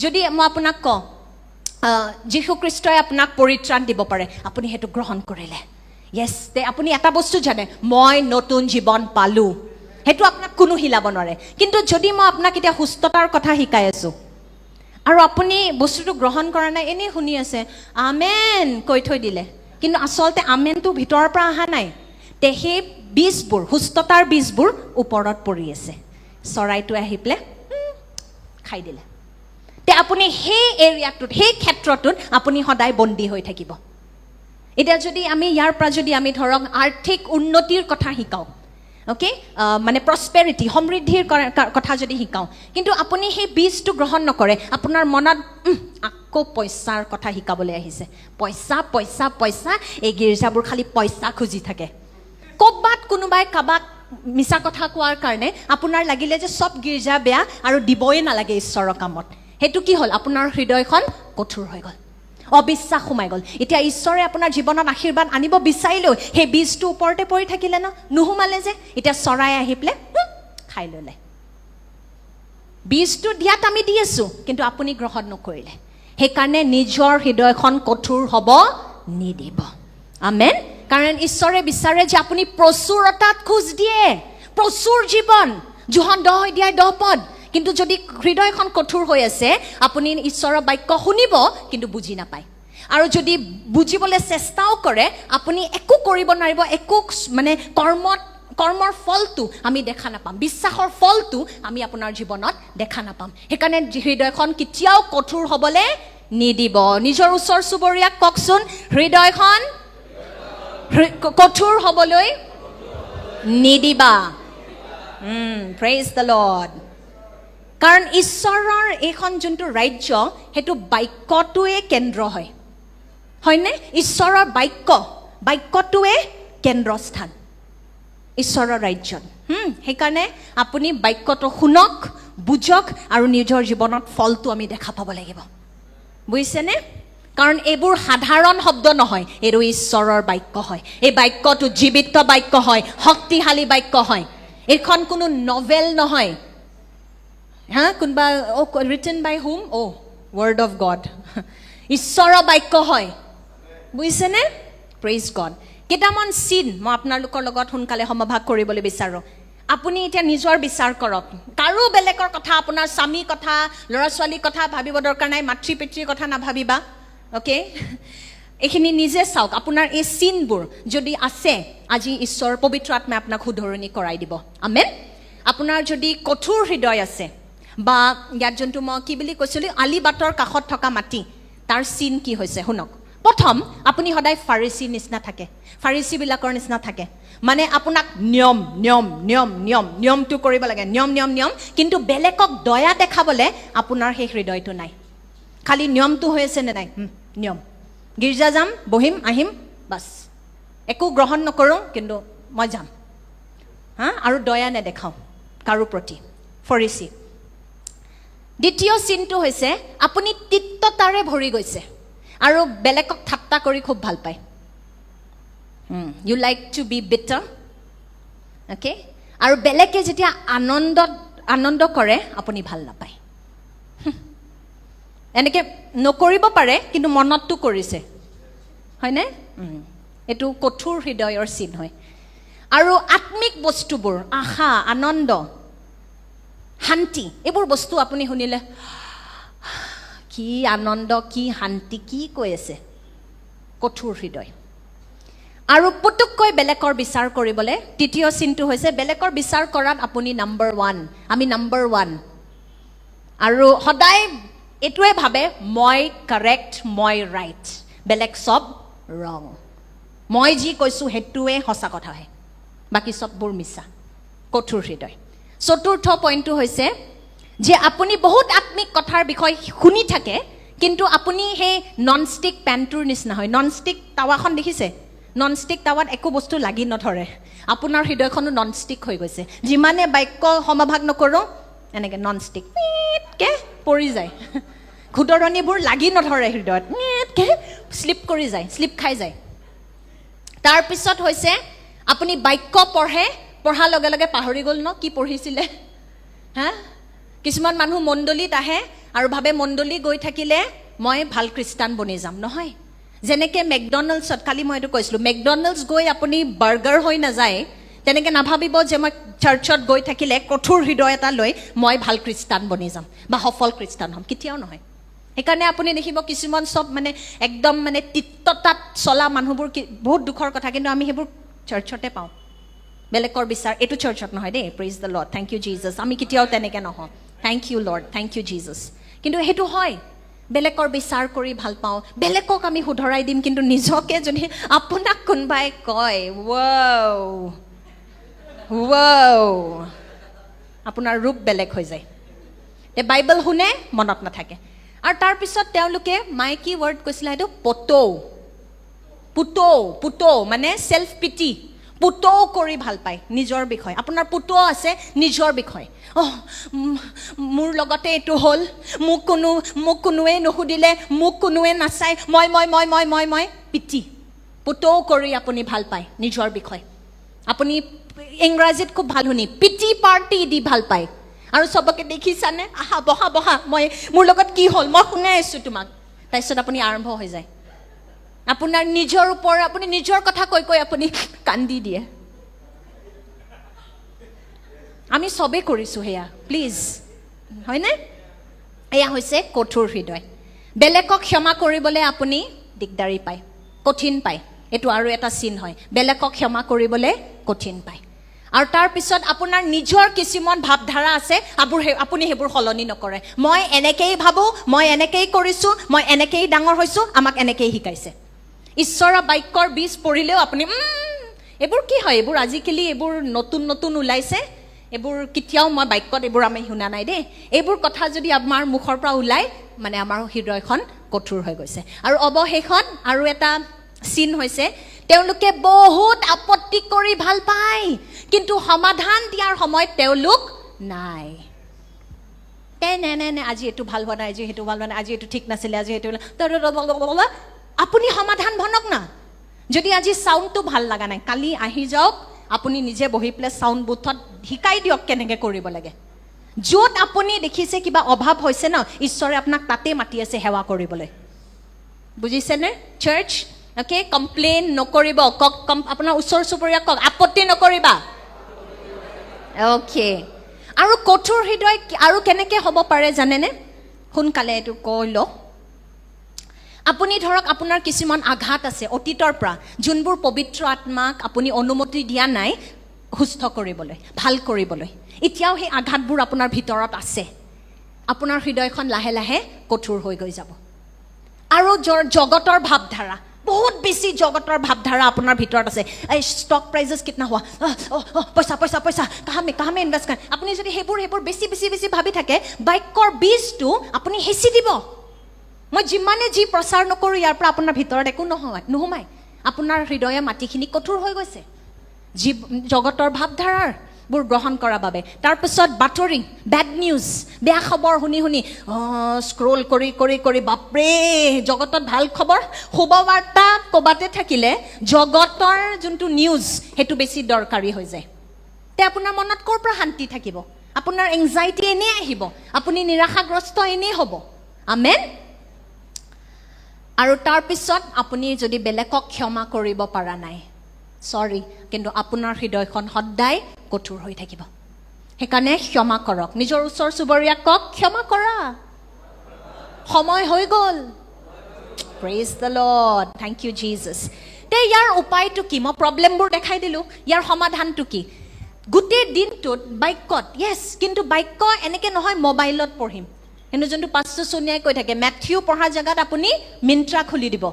যদি মই আপোনাক কওঁ যীশু খ্ৰীষ্টই আপোনাক পৰিত্ৰাণ দিব পাৰে আপুনি সেইটো গ্ৰহণ কৰিলে য়েছ তে আপুনি এটা বস্তু জানে মই নতুন জীৱন পালোঁ হেতু আপোনাক কোনো হিলাব নোৱাৰে কিন্তু যদি মই আপোনাক এতিয়া সুস্থতাৰ কথা শিকাই আছো আৰু আপুনি বস্তুটো গ্ৰহণ কৰা নাই এনে শুনি আছে আমেন কৈ থৈ দিলে কিন্তু আসলতে আমেনটো ভিতৰৰ পৰা আহা নাই তে সেই বীজবোৰ সুস্থতাৰ বীজবোৰ ওপৰত পৰি আছে চৰাইটো আহি প্লে খাই দিলে তে আপুনি সেই এৰিয়াটোত সেই ক্ষেত্ৰটোত আপুনি সদায় বন্দী হৈ থাকিব এটা যদি আমি ইয়াৰ পৰা যদি আমি ধৰক আৰ্থিক উন্নতিৰ কথা শিকাও ওকে মানে প্ৰসপেৰিটি সমৃদ্ধিৰ কথা যদি শিকাও কিন্তু আপুনি সেই বীজটো গ্ৰহণ নকৰে আপোনাৰ মনত আকৌ পইচাৰ কথা শিকাবলৈ আহিছে পইচা পইচা পইচা এই গিৰ্জাবোৰ খালি পইচা খুজি থাকে কবাত কোনোবাই কাবাক মিছা কথা কোৱাৰ কাৰণে আপোনাৰ লাগিলে যে সব গিৰ্জা বেয়া আৰু দিবই নালাগে ঈশ্বৰৰ কামত হেতু কি হল আপোনাৰ হৃদয়খন কঠোৰ হৈ গল অবিশ্বাস সোমাই গল এতিয়া ঈশ্বৰে আপোনাৰ জীৱনত আশীৰ্বাদ আনিব বিচাৰিলেও সেই বীজটো ওপৰতে পৰি থাকিলে ন নুহুমালে যে এতিয়া চৰাই আহি প্লে খাই ললে বীজটো দিয়াত আমি দি আছো কিন্তু আপুনি গ্ৰহণ নকৰিলে সেইকাৰণে নিজৰ হৃদয়খন কঠোৰ হ'ব নিদিব আমেন কাৰণ ঈশ্বৰে বিচাৰে যে আপুনি প্ৰচুৰতাত খোজ দিয়ে প্ৰচুৰ জীৱন যোহন 10 অধ্যায় 10 পদ কিন্তু যদি হৃদয়খন কঠোৰ হৈ আছে আপুনি ঈশ্বৰৰ বাক্য শুনিব কিন্তু বুজি নাপায় আৰু যদি বুজিবলৈ চেষ্টাও কৰে আপুনি একো কৰিব নোৱাৰিব একো মানে কৰ্মৰ ফলটো আমি দেখা নাপাম বিশ্বাসৰ ফলটো আমি আপোনাৰ জীৱনত দেখা নাপাম সেইকাৰণে হৃদয়খন কেতিয়াও কঠোৰ হ'বলৈ নিদিব নিজৰ ওচৰ চুবুৰীয়াক কওকচোন হৃদয়খন কঠোৰ হ'বলৈ নিদিবা প্ৰেইজ দ্য লৰ্ড কাৰণ ঈশ্বৰৰ এইখন যোনটো ৰাজ্য হেতু বাক্যটোৱে কেন্দ্ৰ হয় হয়নে ঈশ্বৰৰ বাক্যটোৱে কেন্দ্ৰস্থান ঈশ্বৰৰ ৰাজ্যত সেইকাৰণে আপুনি বাক্যটো শুনক বুজক আৰু নিজৰ জীৱনত ফলটো আমি দেখা পাব লাগিব বুজিছেনে কাৰণ এইবোৰ সাধাৰণ শব্দ নহয় এইটো ঈশ্বৰৰ বাক্য হয় এই বাক্যটো জীৱিত বাক্য হয় শক্তিশালী বাক্য হয় এইখন কোনো নভেল নহয় কোনবা written by whom word of God ঈশ্বৰৰ বাক্য হয় বুজিছেনে প্ৰেইজ গড কেইটামান চিন মই আপোনালোকৰ লগত সোনকালে সমভাগ কৰিবলৈ বিচাৰো আপুনি এতিয়া নিজৰ বিচাৰ কৰক কাৰো বেলেগৰ কথা আপোনাৰ স্বামী কথা ল'ৰা ছোৱালীৰ কথা ভাবিব দৰকাৰ নাই মাতৃ পিতৃৰ কথা নাভাবিবা ওকে এইখিনি নিজে চাওক আপোনাৰ এই চিনবোৰ যদি আছে আজি ঈশ্বৰ পবিত্ৰ আত্মাই আপোনাক শুধৰণি কৰাই দিব আমেন আপোনাৰ যদি কঠোৰ হৃদয় আছে বা ইয়াত যোনটো মই কি বুলি কৈছিলো আলি বাটৰ কাষত থকা মাটি তাৰ চিন কি হৈছে শুনক প্ৰথম আপুনি সদায় ফাৰিসী নিচিনা থাকে ফাৰিসী বিলাকৰ নিচিনা থাকে মানে আপোনাক নিয়মটো কৰিব লাগে নিয়ম কিন্তু বেলেগক দয়া দেখাবলে আপোনাৰ সেই হৃদয়টো নাই খালি নিয়মটো হৈ আছে নে নাই নিয়ম গিৰ্জা যাম বহিম আহিম বাস একো গ্ৰহণ নকৰো কিন্তু মই যাম আৰু দয়া নেদেখাও কাৰো প্ৰতি ফাৰিসী দ্বিতীয় চিনটো হৈছে আপুনি তিক্ততাৰে ভৰি গৈছে আৰু বেলেগক ঠাট্টা কৰি খুব ভাল পায় you like to be better okay আৰু বেলেগে যেতিয়া আনন্দ কৰে আপুনি ভাল নাপায় এনেকে নকৰিব পাৰে কিন্তু মনতটো কৰিছে হয়নে এটো কঠোৰ হৃদয়ৰ চিন হয় আৰু আত্মিক বস্তুবোৰ আশা আনন্দ শান্তি এইবোৰ বস্তু আপুনি শুনিলে কি আনন্দ কি শান্তি কি কৈ আছে কঠোৰ হৃদয় আৰু পুতুককৈ বেলেগৰ বিচাৰ কৰিবলৈ তৃতীয় চিনটো হৈছে বেলেগৰ বিচাৰ কৰাত আপুনি নাম্বাৰ 1 আমি নাম্বাৰ 1 আৰু সদায় এটোৱে ভাবে মই কাৰেক্ট মই ৰাইট বেলেগ সব ৰং মই যি কৈছো হেতুৱে সঁচা কথা হয় বাকি সববোৰ মিছা কঠোৰ হৃদয় চতুৰ্থ পইণ্টটো হৈছে যে আপুনি বহুত আত্মিক কথাৰ বিষয় শুনি থাকে কিন্তু আপুনি সেই ননষ্টিক পেনটোৰ নিচিনা হয় ননষ্টিক তাৱাখন দেখিছে ননষ্টিক তাৱাত একো বস্তু লাগি নধৰে আপোনাৰ হৃদয়খনো ননষ্টিক হৈ গৈছে যিমানে বাক্য সমভাগ নকৰো এনেকে ননষ্টিক কে পৰি যায় খুদৰণিবোৰ লাগি নধৰে হৃদয়ত কে স্লিপ কৰি যায় স্লিপ খাই যায় তাৰ পিছত হৈছে আপুনি বাক্য পঢ়াৰ লগে লগে পাহৰি গ'ল ন কি পঢ়িছিলে কিছুমান মানুহ মণ্ডলীত আহে আৰু ভাবে মণ্ডলী গৈ থাকিলে মই ভাল খ্ৰীষ্টান বনি যাম নহয় যেনেকে মেকডনাল্ডছত কালি মই এইটো কৈছিলো মেকডনাল্ডছ গৈ আপুনি বাৰ্গাৰ হৈ নাযায় তেনেকে নাভাবিব যে মই চাৰ্চত গৈ থাকিলে কঠোৰ হৃদয় এটা লৈ মই ভাল খ্ৰীষ্টান বনি যাম বা সফল খ্ৰীষ্টান হ'ম কেতিয়াও নহয় সেইকাৰণে আপুনি দেখিব কিছুমান সব মানে একদম মানে তিক্ততাত চলা মানুহবোৰ বহুত দুখৰ কথা কিন্তু আমি সেইবোৰ চাৰ্চতে পাওঁ বেলেগৰ বিচাৰ এইটো চাৰ্চত নহয় দেই praise the Lord thank you Jesus আমি কেতিয়াও তেনেকে নহওঁ thank you Lord thank you Jesus কিন্তু সেইটো হয় বেলেগৰ বিচাৰ কৰি ভাল পাওঁ বেলেগক আমি শুধৰাই দিম কিন্তু নিজকে যদি আপোনাক কোনোবাই কয় ৱাও আপোনাৰ ৰূপ বেলেগ হৈ যায় এই বাইবেল শুনে মনত নাথাকে আৰু তাৰপিছত তেওঁলোকে মাইকী ৱৰ্ড কৈছিলে এইটো পুতৌ মানে চেল্ফ পিটি পুতৌ কৰি ভাল পায় নিজৰ বিষয় আপোনাৰ পুতৌ আছে নিজৰ বিষয় মোৰ লগতে এইটো হ'ল মোক কোনোৱে নুসুধিলে মোক কোনোৱে নাচায় মই পিটি পুতৌ কৰি আপুনি ভাল পায় নিজৰ বিষয় আপুনি ইংৰাজীত খুব ভাল শুনি পিটি পাৰ্টি দি ভাল পায় আৰু সবকে দেখিছানে আহা বহা মই মোৰ লগত কি হ'ল মই শুনাই আছোঁ তোমাক তাৰপিছত আপুনি আৰম্ভ হৈ যায় আপোনাৰ নিজৰ ওপৰত আপুনি নিজৰ কথা কৈ আপুনি কান্দি দিয়ে আমি সবে কৰিছোঁ সেয়া প্লিজ হয়নে এয়া হৈছে কঠোৰ হৃদয় বেলেগক ক্ষমা কৰিবলৈ আপুনি দিগদাৰি পায় কঠিন পায় এইটো আৰু এটা চিন হয় বেলেগক ক্ষমা কৰিবলৈ কঠিন পায় আৰু তাৰপিছত আপোনাৰ নিজৰ কিছুমান ভাৱধাৰা আছে আপুনি সেইবোৰ সলনি নকৰে মই এনেকেই ভাবোঁ মই এনেকেই কৰিছোঁ মই এনেকেই ডাঙৰ হৈছোঁ আমাক এনেকেই শিকাইছে ঈশ্বৰৰ বাক্যৰ বীজ পঢ়িলেও আপুনি এইবোৰ কি হয় এইবোৰ আজিকালি এইবোৰ নতুন ওলাইছে এইবোৰ কেতিয়াও মই বাক্যত এইবোৰ আমি শুনা নাই দেই এইবোৰ কথা যদি আমাৰ মুখৰ পৰা ওলাই মানে আমাৰ হৃদয়খন কঠোৰ হৈ গৈছে আৰু অৱশেষত আৰু এটা চিন হৈছে তেওঁলোকে বহুত আপত্তি কৰি ভাল পায় কিন্তু সমাধান দিয়াৰ সময়ত তেওঁলোক নাই নে আজি এইটো ভাল হোৱা নাই আজি সেইটো ভাল হোৱা নাই আজি এইটো ঠিক নাছিলে আজি সেইটো আপুনি সমাধান বনক না যদি আজি সাউণ্ডটো ভাল লগা নাই কালি আহি যাওক আপুনি নিজে বহি পেলাই সাউণ্ড বুথত শিকাই দিয়ক কেনেকৈ কৰিব লাগে য'ত আপুনি দেখিছে কিবা অভাৱ হৈছে ন ঈশ্বৰে আপোনাক তাতে মাতি আছে সেৱা কৰিবলৈ বুজিছেনে চাৰ্চ অ'কে কমপ্লেইন নকৰিব আপোনাৰ ওচৰ চুবুৰীয়াক কওক আপত্তি নকৰিবা অ'কে আৰু কঠোৰ হৃদয় আৰু কেনেকৈ হ'ব পাৰে জানেনে সোনকালে এইটো কৈ লওক আপুনি ধৰক আপোনাৰ কিছুমান আঘাত আছে অতীতৰ পৰা যোনবোৰ পবিত্ৰ আত্মাক আপুনি অনুমতি দিয়া নাই সুস্থ কৰিবলৈ ভাল কৰিবলৈ এতিয়াও সেই আঘাতবোৰ আপোনাৰ ভিতৰত আছে আপোনাৰ হৃদয়খন লাহে লাহে কঠোৰ হৈ গৈ যাব আৰু জগতৰ ভাৱধাৰা বহুত বেছি জগতৰ ভাৱধাৰা আপোনাৰ ভিতৰত আছে এই ষ্টক প্ৰাইজেছ কিতনা হোৱা পইচা কাহামে ইনভেষ্ট কৰে আপুনি যদি সেইবোৰ বেছি ভাবি থাকে বাক্যৰ বীজটো আপুনি হেঁচি দিব মই যিমানে যি প্ৰচাৰ নকৰোঁ ইয়াৰ পৰা আপোনাৰ ভিতৰত একো নোসোমায় আপোনাৰ হৃদয়ে মাটিখিনি কঠোৰ হৈ গৈছে জগতৰ ভাৱধাৰাবোৰ গ্ৰহণ কৰাৰ বাবে তাৰপিছত বাতৰি বেড নিউজ বেয়া খবৰ শুনি স্ক্ৰল কৰি বাপৰে জগতত ভাল খবৰ শুভবাৰ্তা ক'বাতে থাকিলে জগতৰ যোনটো নিউজ সেইটো বেছি দৰকাৰী হৈ যায় তে আপোনাৰ মনত ক'ৰ পৰা শান্তি থাকিব আপোনাৰ এংজাইটি এনেই আহিব আপুনি নিৰাশাগ্ৰস্ত এনেই হ'ব আমেন আৰু তাৰপিছত আপুনি যদি বেলেগক ক্ষমা কৰিব পৰা নাই সৰি কিন্তু আপোনাৰ হৃদয়খন সদায় কঠোৰ হৈ থাকিব সেইকাৰণে ক্ষমা কৰক নিজৰ ওচৰ চুবুৰীয়াক কওক ক্ষমা কৰা সময় হৈ গ'ল praise the Lord thank you Jesus তে ইয়াৰ উপায়টো কি মই প্ৰব্লেমবোৰ দেখাই দিলোঁ ইয়াৰ সমাধানটো কি গোটেই দিনটোত বাক্যত য়েছ কিন্তু বাক্য এনেকৈ নহয় মোবাইলত পঢ়িম কিন্তু যোনটো পাষ্টাৰ সোনিয়াই কৈ থাকে মেথিউ পঢ়া জেগাত আপুনি মিন্ত্ৰা খুলি দিব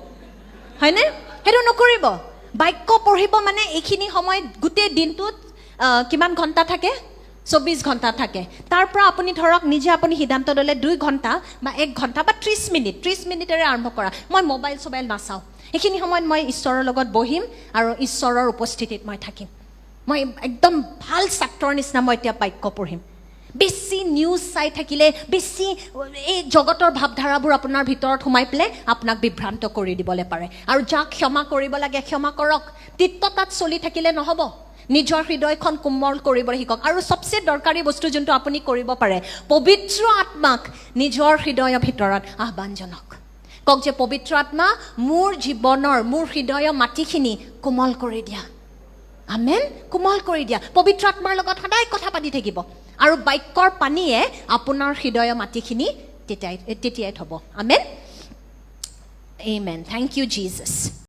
হয়নে সেইটো নকৰিব বাক্য পঢ়িব মানে এইখিনি সময় গোটেই দিনটোত কিমান ঘণ্টা থাকে 24 ঘণ্টা থাকে তাৰ পৰা আপুনি ধৰক নিজে আপুনি সিদ্ধান্ত ল'লে 2 ঘণ্টা বা 1 ঘণ্টা বা 30 মিনিটেৰে আৰম্ভ কৰা মই মোবাইল নাচাওঁ এইখিনি সময়ত মই ঈশ্বৰৰ লগত বহিম আৰু ঈশ্বৰৰ উপস্থিতিত মই থাকিম মই একদম ভাল ছাত্ৰৰ নিচিনা মই এতিয়া বাক্য পঢ়িম বেছি নিউজ চাই থাকিলে বেছি এই জগতৰ ভাৱধাৰাবোৰ আপোনাৰ ভিতৰত সোমাই পেলাই আপোনাক বিভ্ৰান্ত কৰি দিবলৈ পাৰে আৰু যাক ক্ষমা কৰিব লাগে ক্ষমা কৰক তিক্ততাত চলি থাকিলে নহ'ব নিজৰ হৃদয়খন কোমল কৰিবলৈ শিকক আৰু সবচে দৰকাৰী বস্তু যোনটো আপুনি কৰিব পাৰে পবিত্ৰ আত্মাক নিজৰ হৃদয়ৰ ভিতৰত আহ্বান জনাওক কওক যে পবিত্ৰ আত্মা মোৰ জীৱনৰ মোৰ হৃদয়ৰ মাটিখিনি কোমল কৰি দিয়া আমেন কোমল কৰি দিয়া পবিত্ৰ আত্মাৰ লগত সদায় কথা পাতি থাকিব আৰু বাক্যৰ পানীয়ে আপোনাৰ হৃদয় মাটিখিনি তেতিয়াই থব আমেন Amen. Thank you, Jesus.